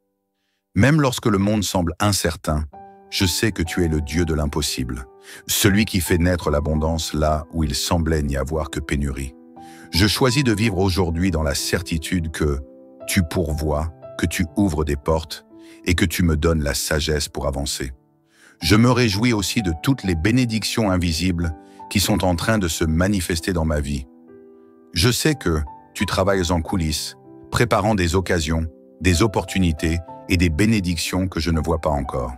Même lorsque le monde semble incertain, je sais que tu es le Dieu de l'impossible, celui qui fait naître l'abondance là où il semblait n'y avoir que pénurie. Je choisis de vivre aujourd'hui dans la certitude que tu pourvois, que tu ouvres des portes et que tu me donnes la sagesse pour avancer. Je me réjouis aussi de toutes les bénédictions invisibles qui sont en train de se manifester dans ma vie. Je sais que tu travailles en coulisses, préparant des occasions, des opportunités et des bénédictions que je ne vois pas encore.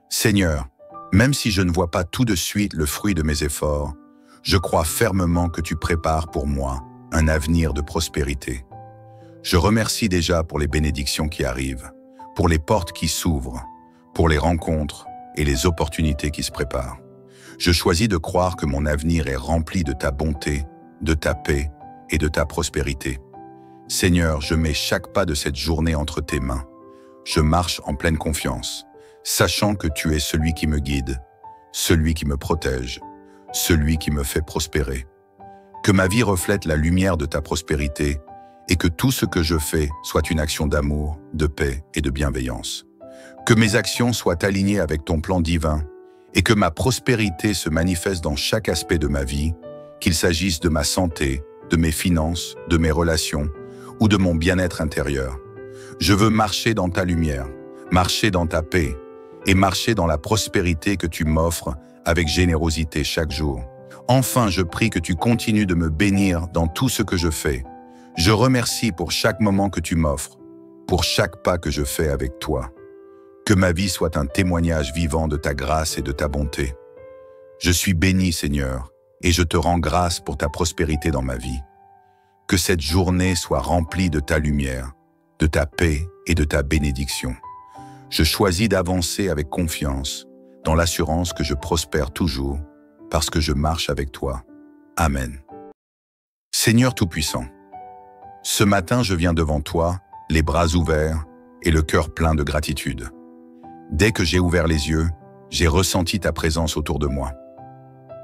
Seigneur, même si je ne vois pas tout de suite le fruit de mes efforts, je crois fermement que tu prépares pour moi un avenir de prospérité. Je remercie déjà pour les bénédictions qui arrivent, pour les portes qui s'ouvrent, pour les rencontres et les opportunités qui se préparent. Je choisis de croire que mon avenir est rempli de ta bonté, de ta paix et de ta prospérité. Seigneur, je mets chaque pas de cette journée entre tes mains. Je marche en pleine confiance, sachant que tu es celui qui me guide, celui qui me protège, celui qui me fait prospérer. Que ma vie reflète la lumière de ta prospérité et que tout ce que je fais soit une action d'amour, de paix et de bienveillance. Que mes actions soient alignées avec ton plan divin et que ma prospérité se manifeste dans chaque aspect de ma vie, qu'il s'agisse de ma santé, de mes finances, de mes relations ou de mon bien-être intérieur. Je veux marcher dans ta lumière, marcher dans ta paix et marcher dans la prospérité que tu m'offres avec générosité chaque jour. Enfin, je prie que tu continues de me bénir dans tout ce que je fais. Je remercie pour chaque moment que tu m'offres, pour chaque pas que je fais avec toi. Que ma vie soit un témoignage vivant de ta grâce et de ta bonté. Je suis béni, Seigneur, et je te rends grâce pour ta prospérité dans ma vie. Que cette journée soit remplie de ta lumière, de ta paix et de ta bénédiction. Je choisis d'avancer avec confiance, dans l'assurance que je prospère toujours, parce que je marche avec toi. Amen. Seigneur Tout-Puissant, ce matin je viens devant toi, les bras ouverts et le cœur plein de gratitude. Dès que j'ai ouvert les yeux, j'ai ressenti ta présence autour de moi.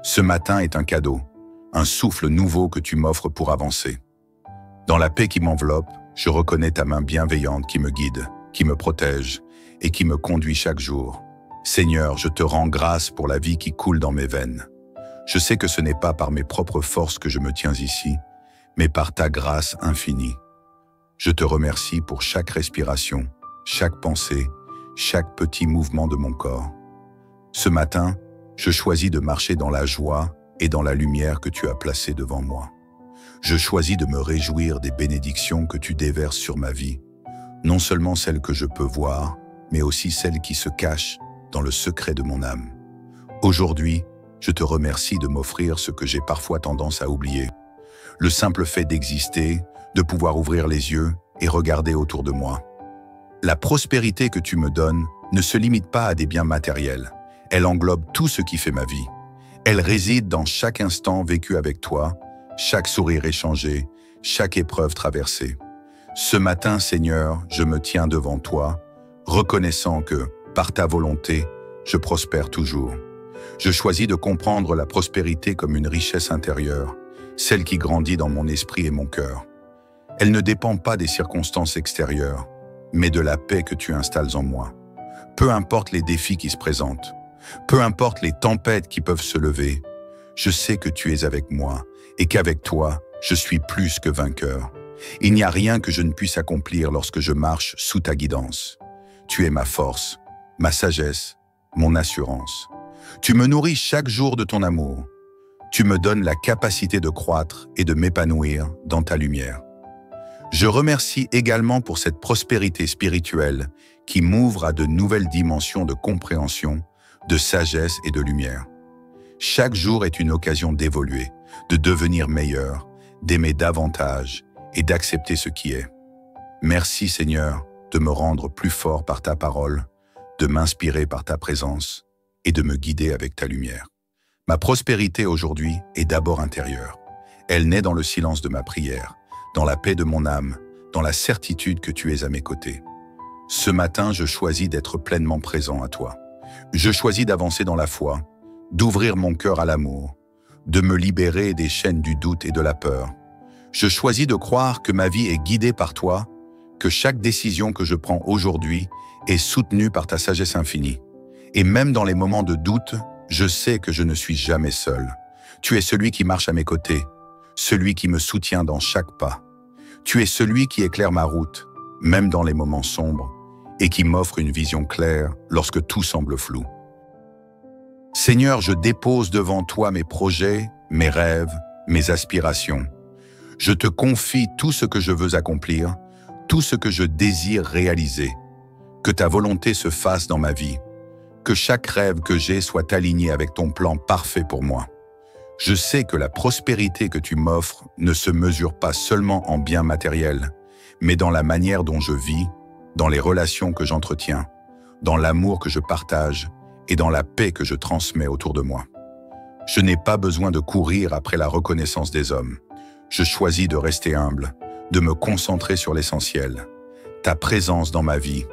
Ce matin est un cadeau, un souffle nouveau que tu m'offres pour avancer. Dans la paix qui m'enveloppe, je reconnais ta main bienveillante qui me guide, qui me protège et qui me conduit chaque jour. Seigneur, je te rends grâce pour la vie qui coule dans mes veines. Je sais que ce n'est pas par mes propres forces que je me tiens ici, mais par ta grâce infinie. Je te remercie pour chaque respiration, chaque pensée, chaque petit mouvement de mon corps. Ce matin, je choisis de marcher dans la joie et dans la lumière que tu as placée devant moi. Je choisis de me réjouir des bénédictions que tu déverses sur ma vie, non seulement celles que je peux voir, mais aussi celles qui se cachent dans le secret de mon âme. Aujourd'hui, je te remercie de m'offrir ce que j'ai parfois tendance à oublier. Le simple fait d'exister, de pouvoir ouvrir les yeux et regarder autour de moi. La prospérité que tu me donnes ne se limite pas à des biens matériels. Elle englobe tout ce qui fait ma vie. Elle réside dans chaque instant vécu avec toi, chaque sourire échangé, chaque épreuve traversée. Ce matin, Seigneur, je me tiens devant toi, reconnaissant que, par ta volonté, je prospère toujours. Je choisis de comprendre la prospérité comme une richesse intérieure, celle qui grandit dans mon esprit et mon cœur. Elle ne dépend pas des circonstances extérieures, mais de la paix que tu installes en moi. Peu importe les défis qui se présentent, peu importe les tempêtes qui peuvent se lever, je sais que tu es avec moi et qu'avec toi, je suis plus que vainqueur. Il n'y a rien que je ne puisse accomplir lorsque je marche sous ta guidance. Tu es ma force, ma sagesse, mon assurance. Tu me nourris chaque jour de ton amour. Tu me donnes la capacité de croître et de m'épanouir dans ta lumière. Je remercie également pour cette prospérité spirituelle qui m'ouvre à de nouvelles dimensions de compréhension, de sagesse et de lumière. Chaque jour est une occasion d'évoluer, de devenir meilleur, d'aimer davantage et d'accepter ce qui est. Merci Seigneur de me rendre plus fort par ta parole, de m'inspirer par ta présence et de me guider avec ta lumière. Ma prospérité aujourd'hui est d'abord intérieure. Elle naît dans le silence de ma prière, dans la paix de mon âme, dans la certitude que tu es à mes côtés. Ce matin, je choisis d'être pleinement présent à toi. Je choisis d'avancer dans la foi, d'ouvrir mon cœur à l'amour, de me libérer des chaînes du doute et de la peur. Je choisis de croire que ma vie est guidée par toi, que chaque décision que je prends aujourd'hui est soutenue par ta sagesse infinie. Et même dans les moments de doute, je sais que je ne suis jamais seul. Tu es celui qui marche à mes côtés, celui qui me soutient dans chaque pas. Tu es celui qui éclaire ma route, même dans les moments sombres, et qui m'offre une vision claire lorsque tout semble flou. Seigneur, je dépose devant toi mes projets, mes rêves, mes aspirations. Je te confie tout ce que je veux accomplir, tout ce que je désire réaliser. Que ta volonté se fasse dans ma vie. Que chaque rêve que j'ai soit aligné avec ton plan parfait pour moi. Je sais que la prospérité que tu m'offres ne se mesure pas seulement en biens matériels, mais dans la manière dont je vis, dans les relations que j'entretiens, dans l'amour que je partage et dans la paix que je transmets autour de moi. Je n'ai pas besoin de courir après la reconnaissance des hommes. Je choisis de rester humble, de me concentrer sur l'essentiel. Ta présence dans ma vie,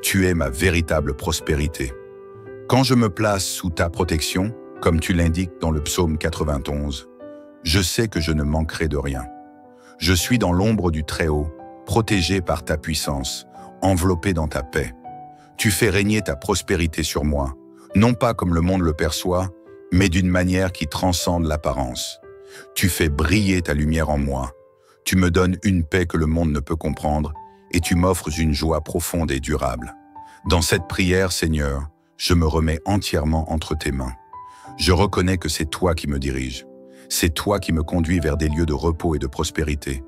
tu es ma véritable prospérité. Quand je me place sous ta protection, comme tu l'indiques dans le psaume 91, je sais que je ne manquerai de rien. Je suis dans l'ombre du Très-Haut, protégé par ta puissance, enveloppé dans ta paix. Tu fais régner ta prospérité sur moi, non pas comme le monde le perçoit, mais d'une manière qui transcende l'apparence. Tu fais briller ta lumière en moi. Tu me donnes une paix que le monde ne peut comprendre et tu m'offres une joie profonde et durable. Dans cette prière, Seigneur, je me remets entièrement entre tes mains. Je reconnais que c'est toi qui me diriges. C'est toi qui me conduis vers des lieux de repos et de prospérité.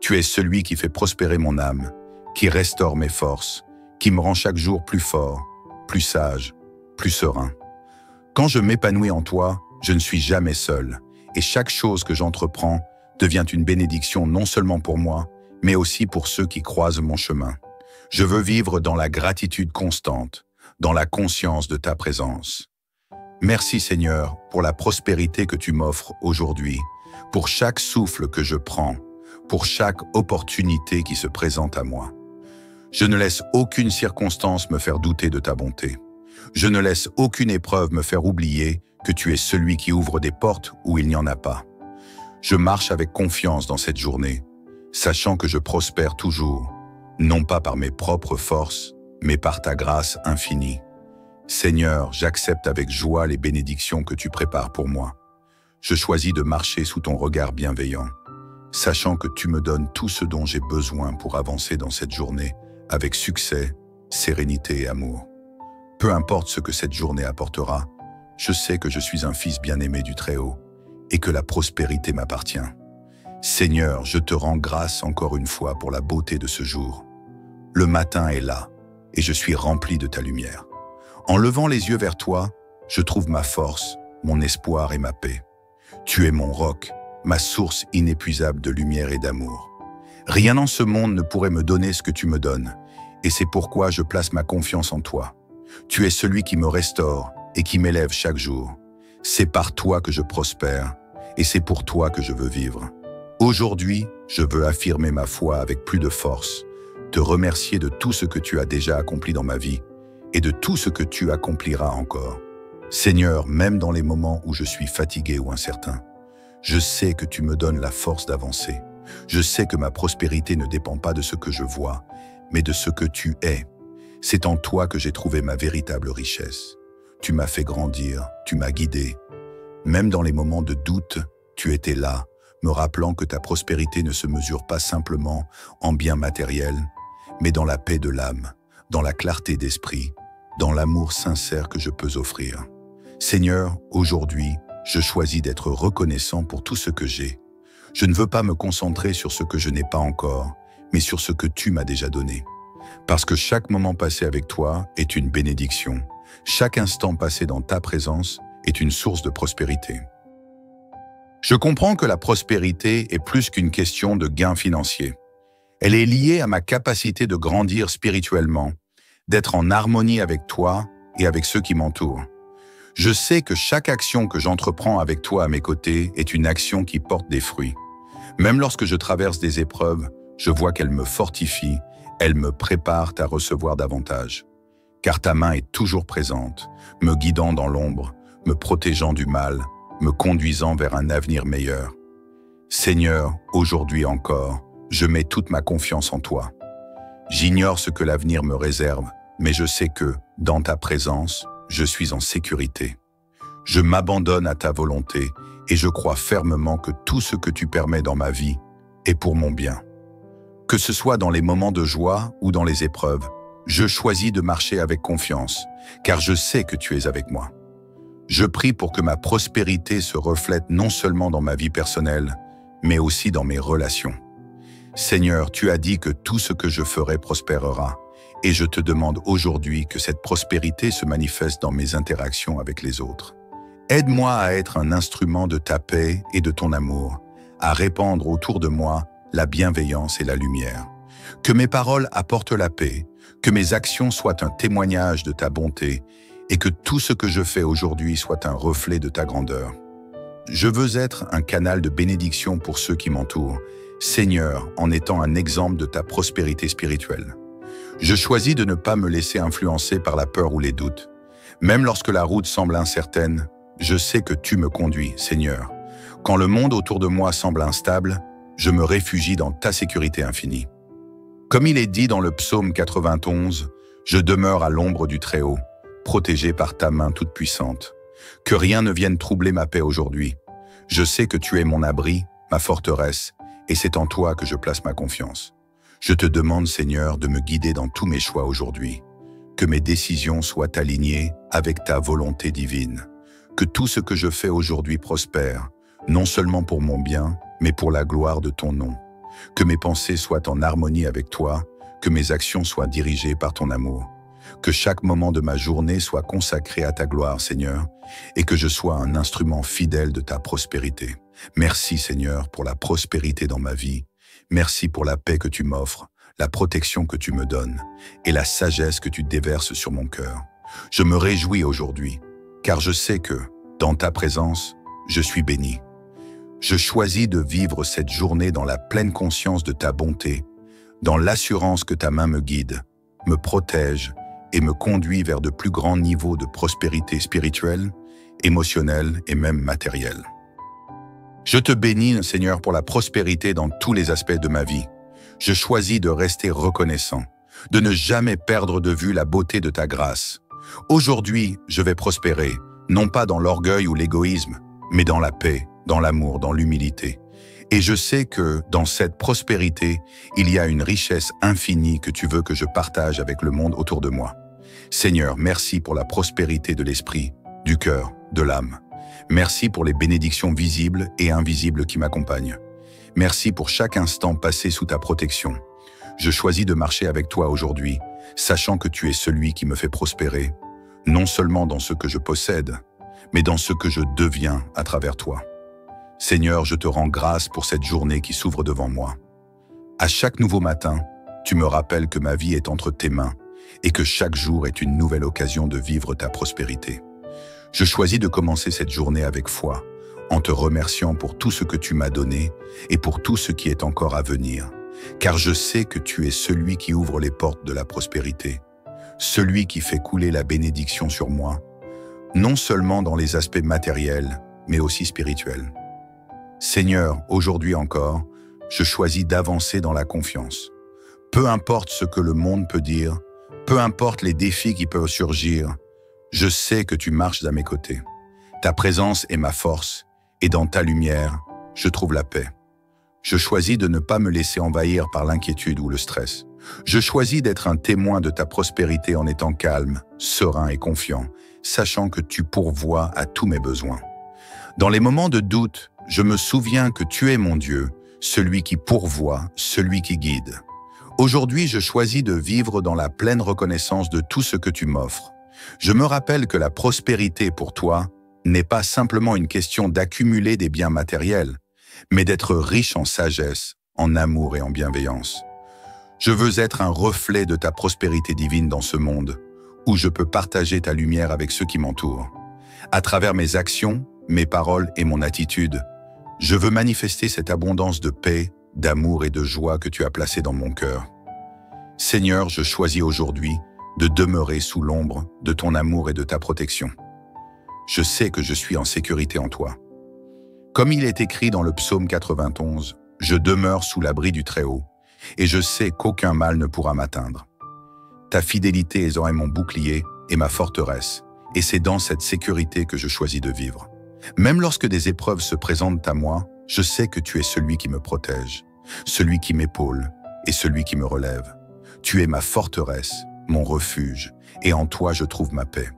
Tu es celui qui fait prospérer mon âme, qui restaure mes forces, qui me rend chaque jour plus fort, plus sage, plus serein. Quand je m'épanouis en toi, je ne suis jamais seul, et chaque chose que j'entreprends devient une bénédiction non seulement pour moi, mais aussi pour ceux qui croisent mon chemin. Je veux vivre dans la gratitude constante, dans la conscience de ta présence. Merci Seigneur pour la prospérité que tu m'offres aujourd'hui, pour chaque souffle que je prends, pour chaque opportunité qui se présente à moi. Je ne laisse aucune circonstance me faire douter de ta bonté. Je ne laisse aucune épreuve me faire oublier que tu es celui qui ouvre des portes où il n'y en a pas. Je marche avec confiance dans cette journée, sachant que je prospère toujours, non pas par mes propres forces, mais par ta grâce infinie. Seigneur, j'accepte avec joie les bénédictions que tu prépares pour moi. Je choisis de marcher sous ton regard bienveillant, sachant que tu me donnes tout ce dont j'ai besoin pour avancer dans cette journée avec succès, sérénité et amour. Peu importe ce que cette journée apportera, je sais que je suis un fils bien-aimé du Très-Haut et que la prospérité m'appartient. Seigneur, je te rends grâce encore une fois pour la beauté de ce jour. Le matin est là et je suis rempli de ta lumière. En levant les yeux vers toi, je trouve ma force, mon espoir et ma paix. Tu es mon roc, ma source inépuisable de lumière et d'amour. Rien en ce monde ne pourrait me donner ce que tu me donnes, et c'est pourquoi je place ma confiance en toi. Tu es celui qui me restaure et qui m'élève chaque jour. C'est par toi que je prospère, et c'est pour toi que je veux vivre. Aujourd'hui, je veux affirmer ma foi avec plus de force, te remercier de tout ce que tu as déjà accompli dans ma vie et de tout ce que tu accompliras encore. Seigneur, même dans les moments où je suis fatigué ou incertain, je sais que tu me donnes la force d'avancer. Je sais que ma prospérité ne dépend pas de ce que je vois, mais de ce que tu es. C'est en toi que j'ai trouvé ma véritable richesse. Tu m'as fait grandir, tu m'as guidé. Même dans les moments de doute, tu étais là, me rappelant que ta prospérité ne se mesure pas simplement en biens matériels, mais dans la paix de l'âme, dans la clarté d'esprit, dans l'amour sincère que je peux offrir. Seigneur, aujourd'hui, je choisis d'être reconnaissant pour tout ce que j'ai. Je ne veux pas me concentrer sur ce que je n'ai pas encore, mais sur ce que tu m'as déjà donné. Parce que chaque moment passé avec toi est une bénédiction. Chaque instant passé dans ta présence est une source de prospérité. Je comprends que la prospérité est plus qu'une question de gains financiers. Elle est liée à ma capacité de grandir spirituellement, d'être en harmonie avec toi et avec ceux qui m'entourent. Je sais que chaque action que j'entreprends avec toi à mes côtés est une action qui porte des fruits. Même lorsque je traverse des épreuves, je vois qu'elles me fortifient, elles me préparent à recevoir davantage. Car ta main est toujours présente, me guidant dans l'ombre, me protégeant du mal, me conduisant vers un avenir meilleur. Seigneur, aujourd'hui encore, je mets toute ma confiance en toi. J'ignore ce que l'avenir me réserve, mais je sais que, dans ta présence, je suis en sécurité. Je m'abandonne à ta volonté et je crois fermement que tout ce que tu permets dans ma vie est pour mon bien. Que ce soit dans les moments de joie ou dans les épreuves, je choisis de marcher avec confiance, car je sais que tu es avec moi. Je prie pour que ma prospérité se reflète non seulement dans ma vie personnelle, mais aussi dans mes relations. Seigneur, tu as dit que tout ce que je ferai prospérera, et je te demande aujourd'hui que cette prospérité se manifeste dans mes interactions avec les autres. Aide-moi à être un instrument de ta paix et de ton amour, à répandre autour de moi la bienveillance et la lumière. Que mes paroles apportent la paix, que mes actions soient un témoignage de ta bonté, et que tout ce que je fais aujourd'hui soit un reflet de ta grandeur. Je veux être un canal de bénédiction pour ceux qui m'entourent, Seigneur, en étant un exemple de ta prospérité spirituelle. Je choisis de ne pas me laisser influencer par la peur ou les doutes. Même lorsque la route semble incertaine, je sais que tu me conduis, Seigneur. Quand le monde autour de moi semble instable, je me réfugie dans ta sécurité infinie. Comme il est dit dans le psaume 91, « Je demeure à l'ombre du Très-Haut, protégé par ta main toute puissante. Que rien ne vienne troubler ma paix aujourd'hui. Je sais que tu es mon abri, ma forteresse, et c'est en toi que je place ma confiance. Je te demande, Seigneur, de me guider dans tous mes choix aujourd'hui. Que mes décisions soient alignées avec ta volonté divine. Que tout ce que je fais aujourd'hui prospère, non seulement pour mon bien, mais pour la gloire de ton nom. Que mes pensées soient en harmonie avec toi, que mes actions soient dirigées par ton amour. Que chaque moment de ma journée soit consacré à ta gloire, Seigneur, et que je sois un instrument fidèle de ta prospérité. Merci, Seigneur, pour la prospérité dans ma vie. Merci pour la paix que tu m'offres, la protection que tu me donnes, et la sagesse que tu déverses sur mon cœur. Je me réjouis aujourd'hui, car je sais que, dans ta présence, je suis béni. Je choisis de vivre cette journée dans la pleine conscience de ta bonté, dans l'assurance que ta main me guide, me protège et me conduit vers de plus grands niveaux de prospérité spirituelle, émotionnelle et même matérielle. Je te bénis, Seigneur, pour la prospérité dans tous les aspects de ma vie. Je choisis de rester reconnaissant, de ne jamais perdre de vue la beauté de ta grâce. Aujourd'hui, je vais prospérer, non pas dans l'orgueil ou l'égoïsme, mais dans la paix, dans l'amour, dans l'humilité. Et je sais que, dans cette prospérité, il y a une richesse infinie que tu veux que je partage avec le monde autour de moi. Seigneur, merci pour la prospérité de l'esprit, du cœur, de l'âme. Merci pour les bénédictions visibles et invisibles qui m'accompagnent. Merci pour chaque instant passé sous ta protection. Je choisis de marcher avec toi aujourd'hui, sachant que tu es celui qui me fait prospérer, non seulement dans ce que je possède, mais dans ce que je deviens à travers toi. Seigneur, je te rends grâce pour cette journée qui s'ouvre devant moi. À chaque nouveau matin, tu me rappelles que ma vie est entre tes mains et que chaque jour est une nouvelle occasion de vivre ta prospérité. Je choisis de commencer cette journée avec foi, en te remerciant pour tout ce que tu m'as donné et pour tout ce qui est encore à venir, car je sais que tu es celui qui ouvre les portes de la prospérité, celui qui fait couler la bénédiction sur moi, non seulement dans les aspects matériels, mais aussi spirituels. Seigneur, aujourd'hui encore, je choisis d'avancer dans la confiance. Peu importe ce que le monde peut dire, peu importe les défis qui peuvent surgir, je sais que tu marches à mes côtés. Ta présence est ma force, et dans ta lumière, je trouve la paix. Je choisis de ne pas me laisser envahir par l'inquiétude ou le stress. Je choisis d'être un témoin de ta prospérité en étant calme, serein et confiant, sachant que tu pourvois à tous mes besoins. Dans les moments de doute, je me souviens que tu es mon Dieu, celui qui pourvoit, celui qui guide. Aujourd'hui, je choisis de vivre dans la pleine reconnaissance de tout ce que tu m'offres. Je me rappelle que la prospérité pour toi n'est pas simplement une question d'accumuler des biens matériels, mais d'être riche en sagesse, en amour et en bienveillance. Je veux être un reflet de ta prospérité divine dans ce monde, où je peux partager ta lumière avec ceux qui m'entourent. À travers mes actions, mes paroles et mon attitude, je veux manifester cette abondance de paix, d'amour et de joie que tu as placée dans mon cœur. Seigneur, je choisis aujourd'hui de demeurer sous l'ombre de ton amour et de ta protection. Je sais que je suis en sécurité en toi. Comme il est écrit dans le psaume 91, « Je demeure sous l'abri du Très-Haut, et je sais qu'aucun mal ne pourra m'atteindre. » Ta fidélité est mon bouclier et ma forteresse, et c'est dans cette sécurité que je choisis de vivre. Même lorsque des épreuves se présentent à moi, je sais que tu es celui qui me protège, celui qui m'épaule et celui qui me relève. Tu es ma forteresse, mon refuge, et en toi je trouve ma paix.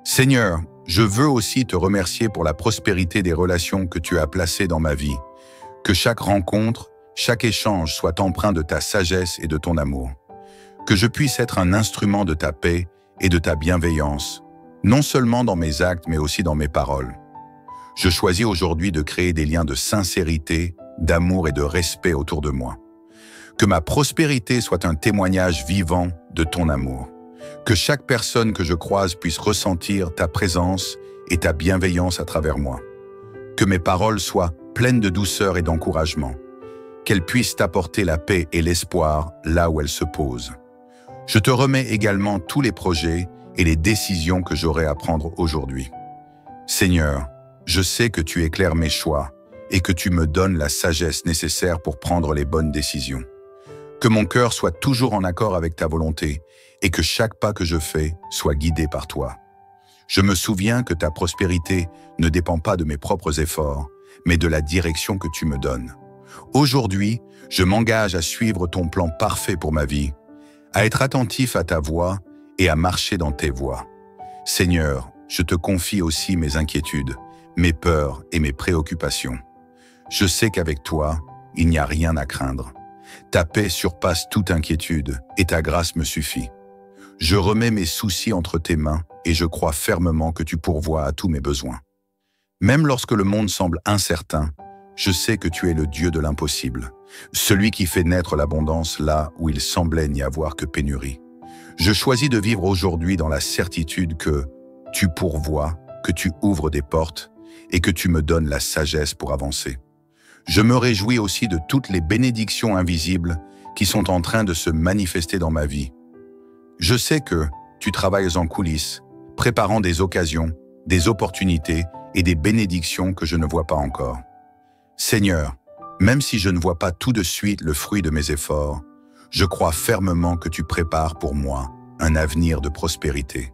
Seigneur, je veux aussi te remercier pour la prospérité des relations que tu as placées dans ma vie. Que chaque rencontre, chaque échange soit empreint de ta sagesse et de ton amour. Que je puisse être un instrument de ta paix et de ta bienveillance, non seulement dans mes actes, mais aussi dans mes paroles. Je choisis aujourd'hui de créer des liens de sincérité, d'amour et de respect autour de moi. Que ma prospérité soit un témoignage vivant de ton amour. Que chaque personne que je croise puisse ressentir ta présence et ta bienveillance à travers moi. Que mes paroles soient pleines de douceur et d'encouragement. Qu'elles puissent t'apporter la paix et l'espoir là où elles se posent. Je te remets également tous les projets et les décisions que j'aurai à prendre aujourd'hui. Seigneur, je sais que tu éclaires mes choix et que tu me donnes la sagesse nécessaire pour prendre les bonnes décisions. Que mon cœur soit toujours en accord avec ta volonté et que chaque pas que je fais soit guidé par toi. Je me souviens que ta prospérité ne dépend pas de mes propres efforts, mais de la direction que tu me donnes. Aujourd'hui, je m'engage à suivre ton plan parfait pour ma vie, à être attentif à ta voix et à marcher dans tes voies. Seigneur, je te confie aussi mes inquiétudes, mes peurs et mes préoccupations. Je sais qu'avec toi, il n'y a rien à craindre. Ta paix surpasse toute inquiétude et ta grâce me suffit. Je remets mes soucis entre tes mains et je crois fermement que tu pourvois à tous mes besoins. Même lorsque le monde semble incertain, je sais que tu es le Dieu de l'impossible, celui qui fait naître l'abondance là où il semblait n'y avoir que pénurie. Je choisis de vivre aujourd'hui dans la certitude que tu pourvois, que tu ouvres des portes et que tu me donnes la sagesse pour avancer. Je me réjouis aussi de toutes les bénédictions invisibles qui sont en train de se manifester dans ma vie. Je sais que tu travailles en coulisses, préparant des occasions, des opportunités et des bénédictions que je ne vois pas encore. Seigneur, même si je ne vois pas tout de suite le fruit de mes efforts, je crois fermement que tu prépares pour moi un avenir de prospérité.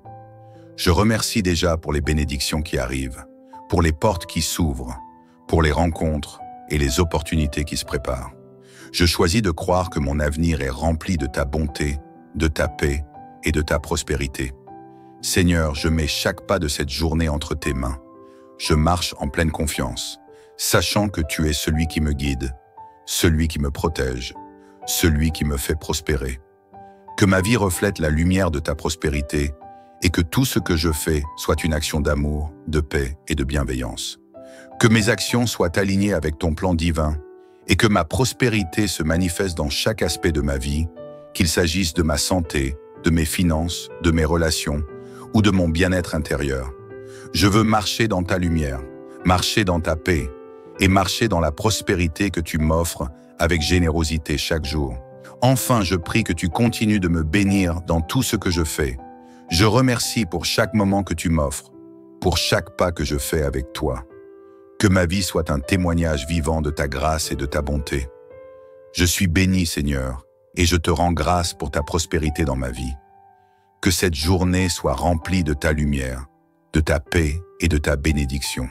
Je remercie déjà pour les bénédictions qui arrivent, pour les portes qui s'ouvrent, pour les rencontres et les opportunités qui se préparent. Je choisis de croire que mon avenir est rempli de ta bonté, de ta paix et de ta prospérité. Seigneur, je mets chaque pas de cette journée entre tes mains. Je marche en pleine confiance, sachant que tu es celui qui me guide, celui qui me protège, celui qui me fait prospérer. Que ma vie reflète la lumière de ta prospérité et que tout ce que je fais soit une action d'amour, de paix et de bienveillance. Que mes actions soient alignées avec ton plan divin et que ma prospérité se manifeste dans chaque aspect de ma vie, qu'il s'agisse de ma santé, de mes finances, de mes relations ou de mon bien-être intérieur. Je veux marcher dans ta lumière, marcher dans ta paix et marcher dans la prospérité que tu m'offres avec générosité chaque jour. Enfin, je prie que tu continues de me bénir dans tout ce que je fais. Je remercie pour chaque moment que tu m'offres, pour chaque pas que je fais avec toi. Que ma vie soit un témoignage vivant de ta grâce et de ta bonté. Je suis béni, Seigneur, et je te rends grâce pour ta prospérité dans ma vie. Que cette journée soit remplie de ta lumière, de ta paix et de ta bénédiction.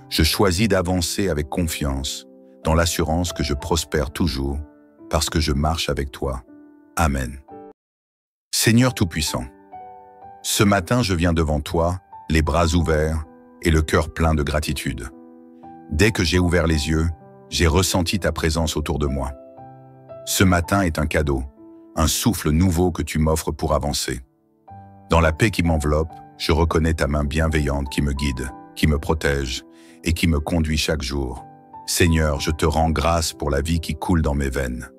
Je choisis d'avancer avec confiance, dans l'assurance que je prospère toujours, parce que je marche avec toi. Amen. Seigneur Tout-Puissant, ce matin je viens devant toi, les bras ouverts et le cœur plein de gratitude. Dès que j'ai ouvert les yeux, j'ai ressenti ta présence autour de moi. Ce matin est un cadeau, un souffle nouveau que tu m'offres pour avancer. Dans la paix qui m'enveloppe, je reconnais ta main bienveillante qui me guide, qui me protège et qui me conduit chaque jour. Seigneur, je te rends grâce pour la vie qui coule dans mes veines.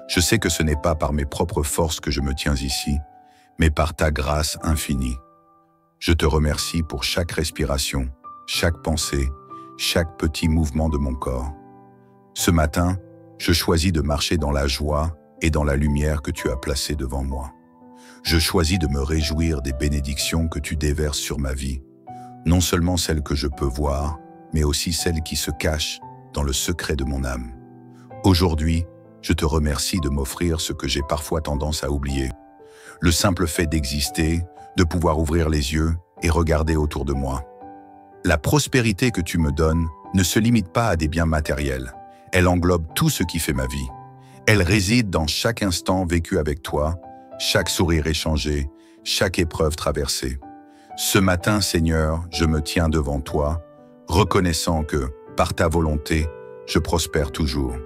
Je sais que ce n'est pas par mes propres forces que je me tiens ici, mais par ta grâce infinie. Je te remercie pour chaque respiration, chaque pensée, chaque petit mouvement de mon corps. Ce matin, je choisis de marcher dans la joie et dans la lumière que tu as placée devant moi. Je choisis de me réjouir des bénédictions que tu déverses sur ma vie, non seulement celles que je peux voir, mais aussi celles qui se cachent dans le secret de mon âme. Aujourd'hui, je te remercie de m'offrir ce que j'ai parfois tendance à oublier. Le simple fait d'exister, de pouvoir ouvrir les yeux et regarder autour de moi. La prospérité que tu me donnes ne se limite pas à des biens matériels. Elle englobe tout ce qui fait ma vie. Elle réside dans chaque instant vécu avec toi, chaque sourire échangé, chaque épreuve traversée. Ce matin, Seigneur, je me tiens devant toi, reconnaissant que, par ta volonté, je prospère toujours.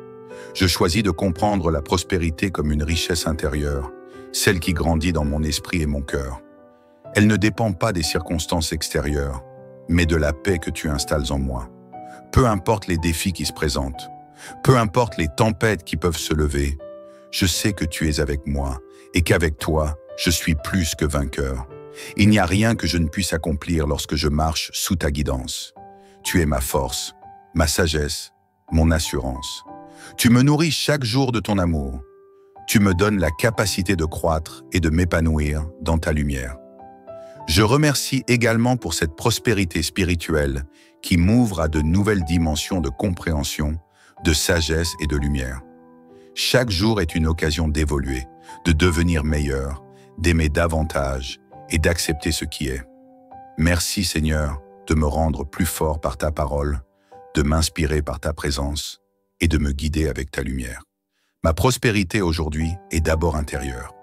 Je choisis de comprendre la prospérité comme une richesse intérieure, celle qui grandit dans mon esprit et mon cœur. Elle ne dépend pas des circonstances extérieures, mais de la paix que tu installes en moi. Peu importe les défis qui se présentent, peu importe les tempêtes qui peuvent se lever, je sais que tu es avec moi et qu'avec toi, je suis plus que vainqueur. Il n'y a rien que je ne puisse accomplir lorsque je marche sous ta guidance. Tu es ma force, ma sagesse, mon assurance. Tu me nourris chaque jour de ton amour. Tu me donnes la capacité de croître et de m'épanouir dans ta lumière. Je remercie également pour cette prospérité spirituelle qui m'ouvre à de nouvelles dimensions de compréhension, de sagesse et de lumière. Chaque jour est une occasion d'évoluer, de devenir meilleur, d'aimer davantage et d'accepter ce qui est. Merci Seigneur de me rendre plus fort par ta parole, de m'inspirer par ta présence et de me guider avec ta lumière. Ma prospérité aujourd'hui est d'abord intérieure.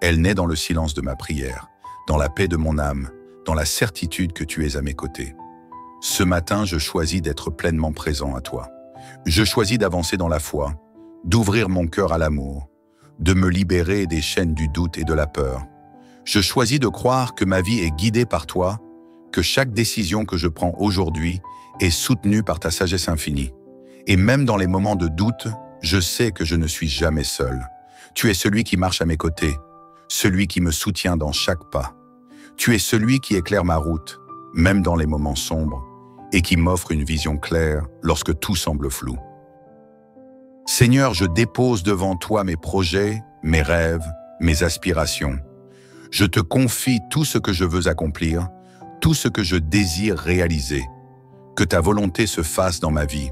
Elle naît dans le silence de ma prière, dans la paix de mon âme, dans la certitude que tu es à mes côtés. Ce matin, je choisis d'être pleinement présent à toi. Je choisis d'avancer dans la foi, d'ouvrir mon cœur à l'amour, de me libérer des chaînes du doute et de la peur. Je choisis de croire que ma vie est guidée par toi, que chaque décision que je prends aujourd'hui est soutenue par ta sagesse infinie. Et même dans les moments de doute, je sais que je ne suis jamais seul. Tu es celui qui marche à mes côtés, celui qui me soutient dans chaque pas. Tu es celui qui éclaire ma route, même dans les moments sombres, et qui m'offre une vision claire lorsque tout semble flou. Seigneur, je dépose devant toi mes projets, mes rêves, mes aspirations. Je te confie tout ce que je veux accomplir, tout ce que je désire réaliser. Que ta volonté se fasse dans ma vie.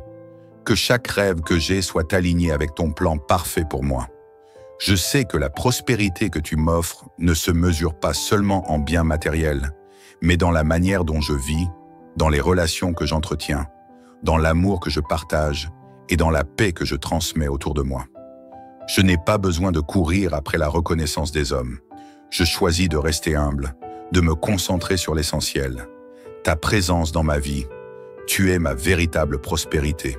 Que chaque rêve que j'ai soit aligné avec ton plan parfait pour moi. Je sais que la prospérité que tu m'offres ne se mesure pas seulement en biens matériels, mais dans la manière dont je vis, dans les relations que j'entretiens, dans l'amour que je partage et dans la paix que je transmets autour de moi. Je n'ai pas besoin de courir après la reconnaissance des hommes. Je choisis de rester humble, de me concentrer sur l'essentiel. Ta présence dans ma vie, tu es ma véritable prospérité.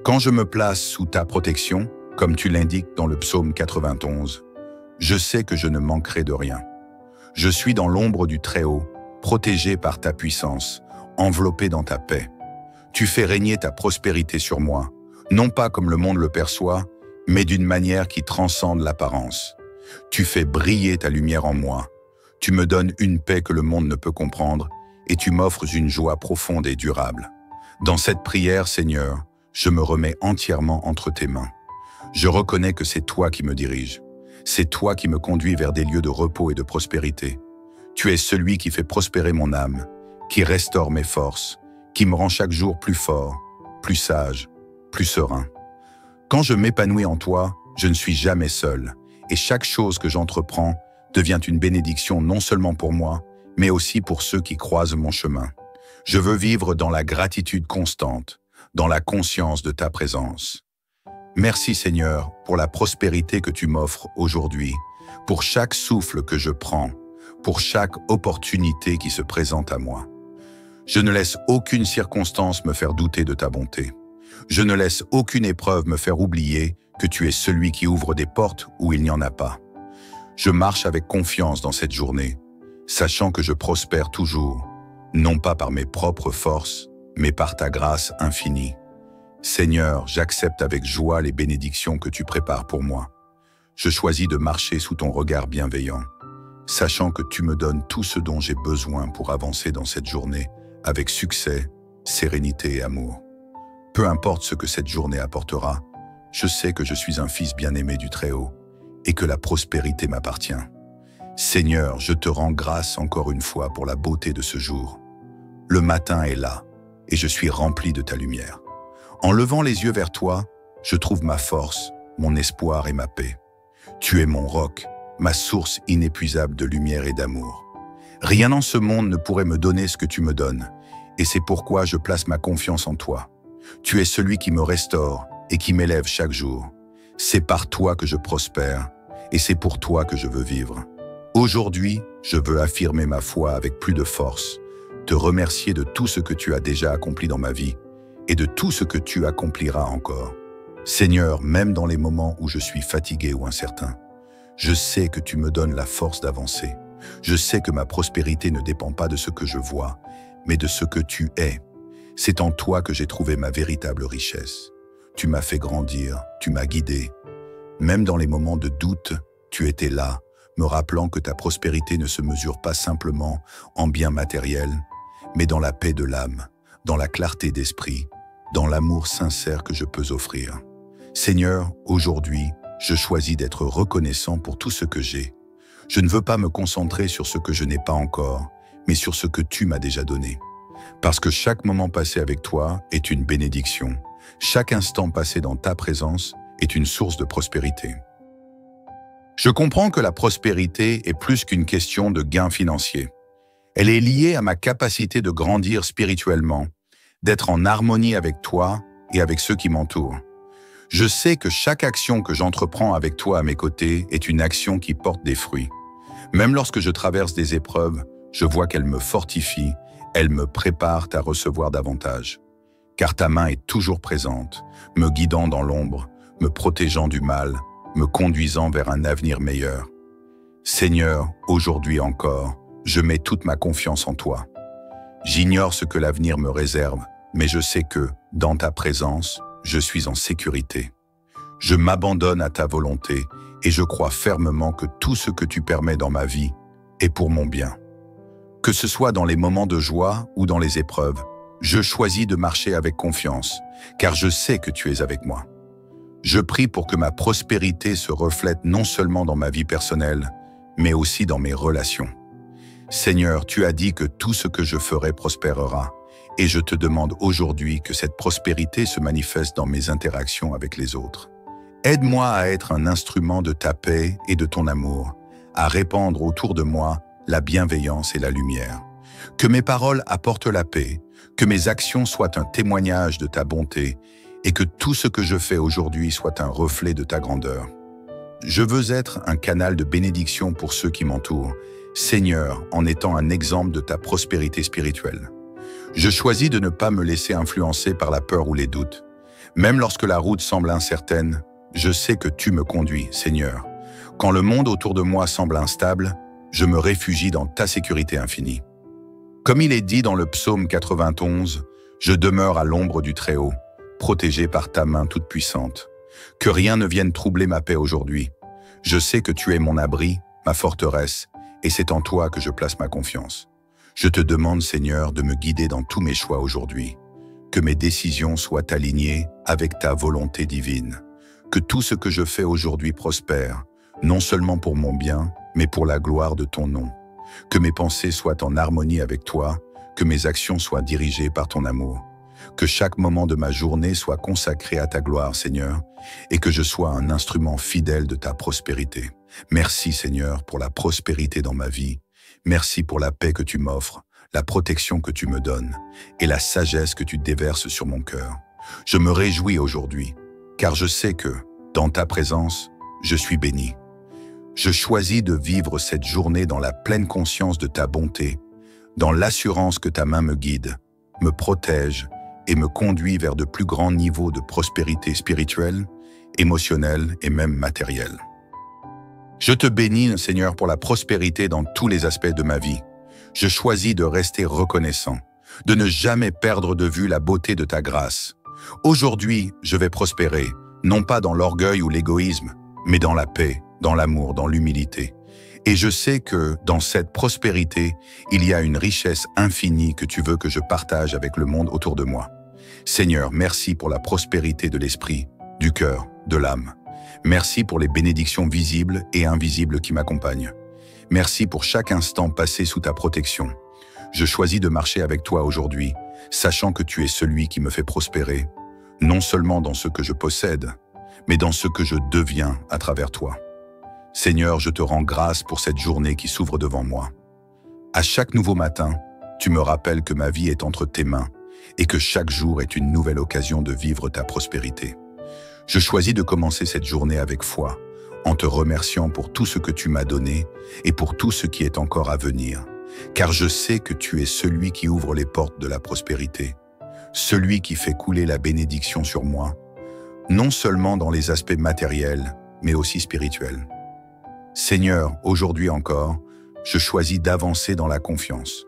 Quand je me place sous ta protection, comme tu l'indiques dans le psaume 91, je sais que je ne manquerai de rien. Je suis dans l'ombre du Très-Haut, protégé par ta puissance, enveloppé dans ta paix. Tu fais régner ta prospérité sur moi, non pas comme le monde le perçoit, mais d'une manière qui transcende l'apparence. Tu fais briller ta lumière en moi. Tu me donnes une paix que le monde ne peut comprendre et tu m'offres une joie profonde et durable. Dans cette prière, Seigneur, je me remets entièrement entre tes mains. Je reconnais que c'est toi qui me diriges. C'est toi qui me conduis vers des lieux de repos et de prospérité. Tu es celui qui fait prospérer mon âme, qui restaure mes forces, qui me rend chaque jour plus fort, plus sage, plus serein. Quand je m'épanouis en toi, je ne suis jamais seul, et chaque chose que j'entreprends devient une bénédiction non seulement pour moi, mais aussi pour ceux qui croisent mon chemin. Je veux vivre dans la gratitude constante, dans la conscience de ta présence. Merci Seigneur pour la prospérité que tu m'offres aujourd'hui, pour chaque souffle que je prends, pour chaque opportunité qui se présente à moi. Je ne laisse aucune circonstance me faire douter de ta bonté. Je ne laisse aucune épreuve me faire oublier que tu es celui qui ouvre des portes où il n'y en a pas. Je marche avec confiance dans cette journée, sachant que je prospère toujours, non pas par mes propres forces, mais par ta grâce infinie. Seigneur, j'accepte avec joie les bénédictions que tu prépares pour moi. Je choisis de marcher sous ton regard bienveillant, sachant que tu me donnes tout ce dont j'ai besoin pour avancer dans cette journée avec succès, sérénité et amour. Peu importe ce que cette journée apportera, je sais que je suis un fils bien-aimé du Très-Haut et que la prospérité m'appartient. Seigneur, je te rends grâce encore une fois pour la beauté de ce jour. Le matin est là et je suis rempli de ta lumière. En levant les yeux vers toi, je trouve ma force, mon espoir et ma paix. Tu es mon roc, ma source inépuisable de lumière et d'amour. Rien en ce monde ne pourrait me donner ce que tu me donnes, et c'est pourquoi je place ma confiance en toi. Tu es celui qui me restaure et qui m'élève chaque jour. C'est par toi que je prospère, et c'est pour toi que je veux vivre. Aujourd'hui, je veux affirmer ma foi avec plus de force, te remercier de tout ce que tu as déjà accompli dans ma vie, et de tout ce que tu accompliras encore. Seigneur, même dans les moments où je suis fatigué ou incertain, je sais que tu me donnes la force d'avancer. Je sais que ma prospérité ne dépend pas de ce que je vois, mais de ce que tu es. C'est en toi que j'ai trouvé ma véritable richesse. Tu m'as fait grandir, tu m'as guidé. Même dans les moments de doute, tu étais là, me rappelant que ta prospérité ne se mesure pas simplement en biens matériels, mais dans la paix de l'âme, dans la clarté d'esprit, dans l'amour sincère que je peux offrir. Seigneur, aujourd'hui, je choisis d'être reconnaissant pour tout ce que j'ai. Je ne veux pas me concentrer sur ce que je n'ai pas encore, mais sur ce que tu m'as déjà donné. Parce que chaque moment passé avec toi est une bénédiction. Chaque instant passé dans ta présence est une source de prospérité. Je comprends que la prospérité est plus qu'une question de gains financiers. Elle est liée à ma capacité de grandir spirituellement, d'être en harmonie avec toi et avec ceux qui m'entourent. Je sais que chaque action que j'entreprends avec toi à mes côtés est une action qui porte des fruits. Même lorsque je traverse des épreuves, je vois qu'elles me fortifient, elles me préparent à recevoir davantage. Car ta main est toujours présente, me guidant dans l'ombre, me protégeant du mal, me conduisant vers un avenir meilleur. Seigneur, aujourd'hui encore, je mets toute ma confiance en toi. J'ignore ce que l'avenir me réserve, mais je sais que, dans ta présence, je suis en sécurité. Je m'abandonne à ta volonté et je crois fermement que tout ce que tu permets dans ma vie est pour mon bien. Que ce soit dans les moments de joie ou dans les épreuves, je choisis de marcher avec confiance, car je sais que tu es avec moi. Je prie pour que ma prospérité se reflète non seulement dans ma vie personnelle, mais aussi dans mes relations. Seigneur, tu as dit que tout ce que je ferai prospérera, et je te demande aujourd'hui que cette prospérité se manifeste dans mes interactions avec les autres. Aide-moi à être un instrument de ta paix et de ton amour, à répandre autour de moi la bienveillance et la lumière. Que mes paroles apportent la paix, que mes actions soient un témoignage de ta bonté, et que tout ce que je fais aujourd'hui soit un reflet de ta grandeur. Je veux être un canal de bénédiction pour ceux qui m'entourent, Seigneur, en étant un exemple de ta prospérité spirituelle. Je choisis de ne pas me laisser influencer par la peur ou les doutes. Même lorsque la route semble incertaine, je sais que tu me conduis, Seigneur. Quand le monde autour de moi semble instable, je me réfugie dans ta sécurité infinie. Comme il est dit dans le psaume 91, je demeure à l'ombre du Très-Haut, protégé par ta main toute puissante. Que rien ne vienne troubler ma paix aujourd'hui. Je sais que tu es mon abri, ma forteresse, et c'est en toi que je place ma confiance. Je te demande, Seigneur, de me guider dans tous mes choix aujourd'hui. que mes décisions soient alignées avec ta volonté divine, que tout ce que je fais aujourd'hui prospère, non seulement pour mon bien, mais pour la gloire de ton nom, que mes pensées soient en harmonie avec toi, que mes actions soient dirigées par ton amour, que chaque moment de ma journée soit consacré à ta gloire, Seigneur, et que je sois un instrument fidèle de ta prospérité. Merci, Seigneur, pour la prospérité dans ma vie. Merci pour la paix que tu m'offres, la protection que tu me donnes et la sagesse que tu déverses sur mon cœur. Je me réjouis aujourd'hui, car je sais que, dans ta présence, je suis béni. Je choisis de vivre cette journée dans la pleine conscience de ta bonté, dans l'assurance que ta main me guide, me protège et me conduit vers de plus grands niveaux de prospérité spirituelle, émotionnelle et même matérielle. Je te bénis, Seigneur, pour la prospérité dans tous les aspects de ma vie. Je choisis de rester reconnaissant, de ne jamais perdre de vue la beauté de ta grâce. Aujourd'hui, je vais prospérer, non pas dans l'orgueil ou l'égoïsme, mais dans la paix, dans l'amour, dans l'humilité. Et je sais que, dans cette prospérité, il y a une richesse infinie que tu veux que je partage avec le monde autour de moi. Seigneur, merci pour la prospérité de l'esprit, du cœur, de l'âme. Merci pour les bénédictions visibles et invisibles qui m'accompagnent. Merci pour chaque instant passé sous ta protection. Je choisis de marcher avec toi aujourd'hui, sachant que tu es celui qui me fait prospérer, non seulement dans ce que je possède, mais dans ce que je deviens à travers toi. Seigneur, je te rends grâce pour cette journée qui s'ouvre devant moi. À chaque nouveau matin, tu me rappelles que ma vie est entre tes mains et que chaque jour est une nouvelle occasion de vivre ta prospérité. Je choisis de commencer cette journée avec foi, en te remerciant pour tout ce que tu m'as donné et pour tout ce qui est encore à venir, car je sais que tu es celui qui ouvre les portes de la prospérité, celui qui fait couler la bénédiction sur moi, non seulement dans les aspects matériels, mais aussi spirituels. Seigneur, aujourd'hui encore, je choisis d'avancer dans la confiance.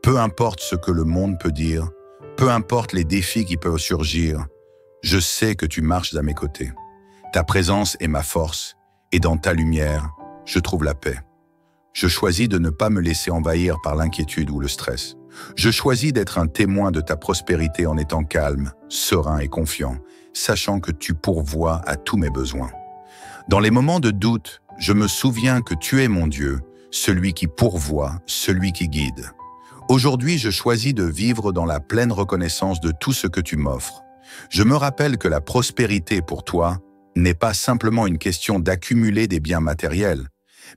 Peu importe ce que le monde peut dire, peu importe les défis qui peuvent surgir, je sais que tu marches à mes côtés. Ta présence est ma force, et dans ta lumière, je trouve la paix. Je choisis de ne pas me laisser envahir par l'inquiétude ou le stress. Je choisis d'être un témoin de ta prospérité en étant calme, serein et confiant, sachant que tu pourvois à tous mes besoins. Dans les moments de doute, je me souviens que tu es mon Dieu, celui qui pourvoit, celui qui guide. Aujourd'hui, je choisis de vivre dans la pleine reconnaissance de tout ce que tu m'offres. Je me rappelle que la prospérité pour toi n'est pas simplement une question d'accumuler des biens matériels,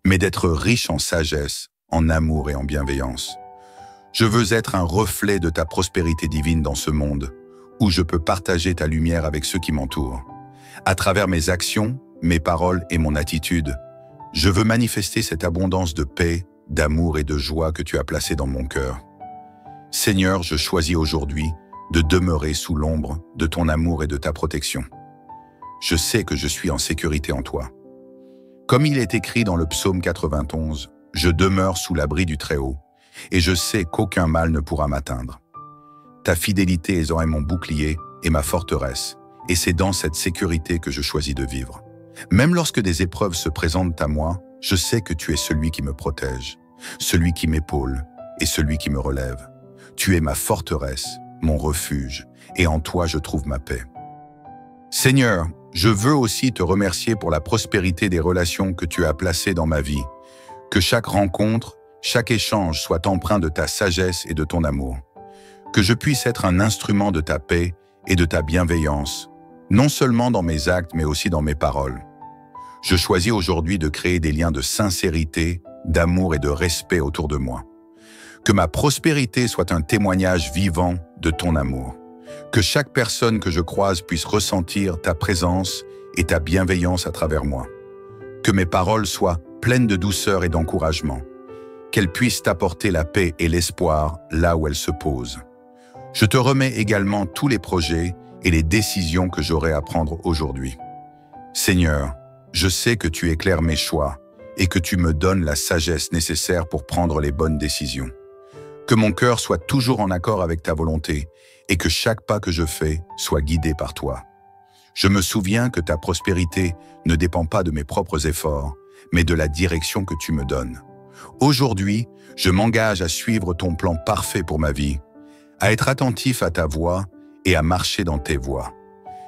mais d'être riche en sagesse, en amour et en bienveillance. Je veux être un reflet de ta prospérité divine dans ce monde, où je peux partager ta lumière avec ceux qui m'entourent. À travers mes actions, mes paroles et mon attitude, je veux manifester cette abondance de paix, d'amour et de joie que tu as placée dans mon cœur. Seigneur, je choisis aujourd'hui de demeurer sous l'ombre de ton amour et de ta protection. Je sais que je suis en sécurité en toi. Comme il est écrit dans le psaume 91, « Je demeure sous l'abri du Très-Haut, et je sais qu'aucun mal ne pourra m'atteindre. Ta fidélité est mon bouclier et ma forteresse, et c'est dans cette sécurité que je choisis de vivre. Même lorsque des épreuves se présentent à moi, je sais que tu es celui qui me protège, celui qui m'épaule et celui qui me relève. Tu es ma forteresse, mon refuge, et en toi je trouve ma paix. Seigneur, je veux aussi te remercier pour la prospérité des relations que tu as placées dans ma vie. Que chaque rencontre, chaque échange soit empreint de ta sagesse et de ton amour. Que je puisse être un instrument de ta paix et de ta bienveillance, non seulement dans mes actes mais aussi dans mes paroles. Je choisis aujourd'hui de créer des liens de sincérité, d'amour et de respect autour de moi. Que ma prospérité soit un témoignage vivant de ton amour. Que chaque personne que je croise puisse ressentir ta présence et ta bienveillance à travers moi. Que mes paroles soient pleines de douceur et d'encouragement. Qu'elles puissent t'apporter la paix et l'espoir là où elles se posent. Je te remets également tous les projets et les décisions que j'aurai à prendre aujourd'hui. Seigneur, je sais que tu éclaires mes choix et que tu me donnes la sagesse nécessaire pour prendre les bonnes décisions. Que mon cœur soit toujours en accord avec ta volonté et que chaque pas que je fais soit guidé par toi. Je me souviens que ta prospérité ne dépend pas de mes propres efforts, mais de la direction que tu me donnes. Aujourd'hui, je m'engage à suivre ton plan parfait pour ma vie, à être attentif à ta voix et à marcher dans tes voies.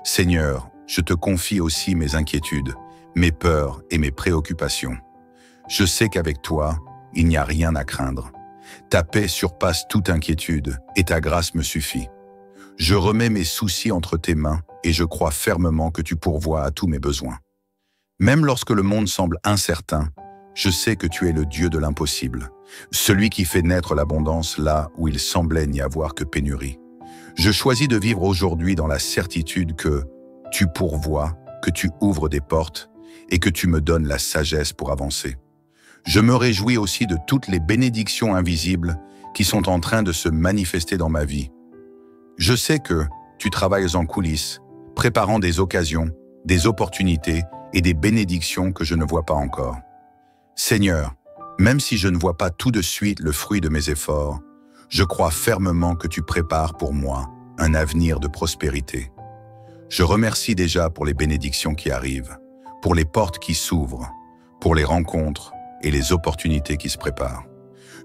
Seigneur, je te confie aussi mes inquiétudes, mes peurs et mes préoccupations. Je sais qu'avec toi, il n'y a rien à craindre. Ta paix surpasse toute inquiétude et ta grâce me suffit. Je remets mes soucis entre tes mains et je crois fermement que tu pourvois à tous mes besoins. Même lorsque le monde semble incertain, je sais que tu es le Dieu de l'impossible, celui qui fait naître l'abondance là où il semblait n'y avoir que pénurie. Je choisis de vivre aujourd'hui dans la certitude que tu pourvois, que tu ouvres des portes et que tu me donnes la sagesse pour avancer. Je me réjouis aussi de toutes les bénédictions invisibles qui sont en train de se manifester dans ma vie. Je sais que tu travailles en coulisses, préparant des occasions, des opportunités et des bénédictions que je ne vois pas encore. Seigneur, même si je ne vois pas tout de suite le fruit de mes efforts, je crois fermement que tu prépares pour moi un avenir de prospérité. Je remercie déjà pour les bénédictions qui arrivent, pour les portes qui s'ouvrent, pour les rencontres et les opportunités qui se préparent.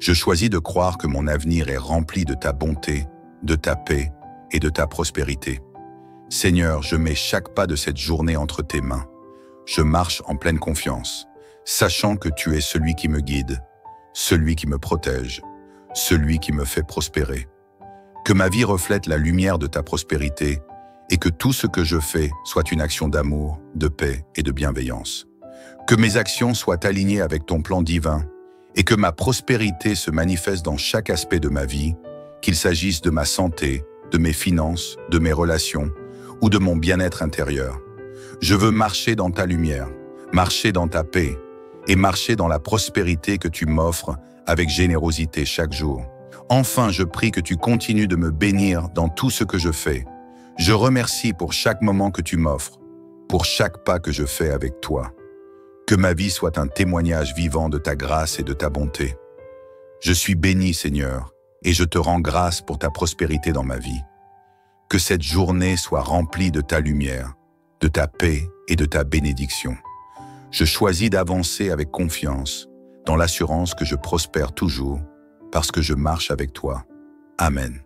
Je choisis de croire que mon avenir est rempli de ta bonté, de ta paix et de ta prospérité. Seigneur, je mets chaque pas de cette journée entre tes mains. Je marche en pleine confiance, sachant que tu es celui qui me guide, celui qui me protège, celui qui me fait prospérer. Que ma vie reflète la lumière de ta prospérité et que tout ce que je fais soit une action d'amour, de paix et de bienveillance. Que mes actions soient alignées avec ton plan divin et que ma prospérité se manifeste dans chaque aspect de ma vie, qu'il s'agisse de ma santé, de mes finances, de mes relations ou de mon bien-être intérieur. Je veux marcher dans ta lumière, marcher dans ta paix et marcher dans la prospérité que tu m'offres avec générosité chaque jour. Enfin, je prie que tu continues de me bénir dans tout ce que je fais. Je remercie pour chaque moment que tu m'offres, pour chaque pas que je fais avec toi. Que ma vie soit un témoignage vivant de ta grâce et de ta bonté. Je suis béni, Seigneur, et je te rends grâce pour ta prospérité dans ma vie. Que cette journée soit remplie de ta lumière, de ta paix et de ta bénédiction. Je choisis d'avancer avec confiance, dans l'assurance que je prospère toujours, parce que je marche avec toi. Amen.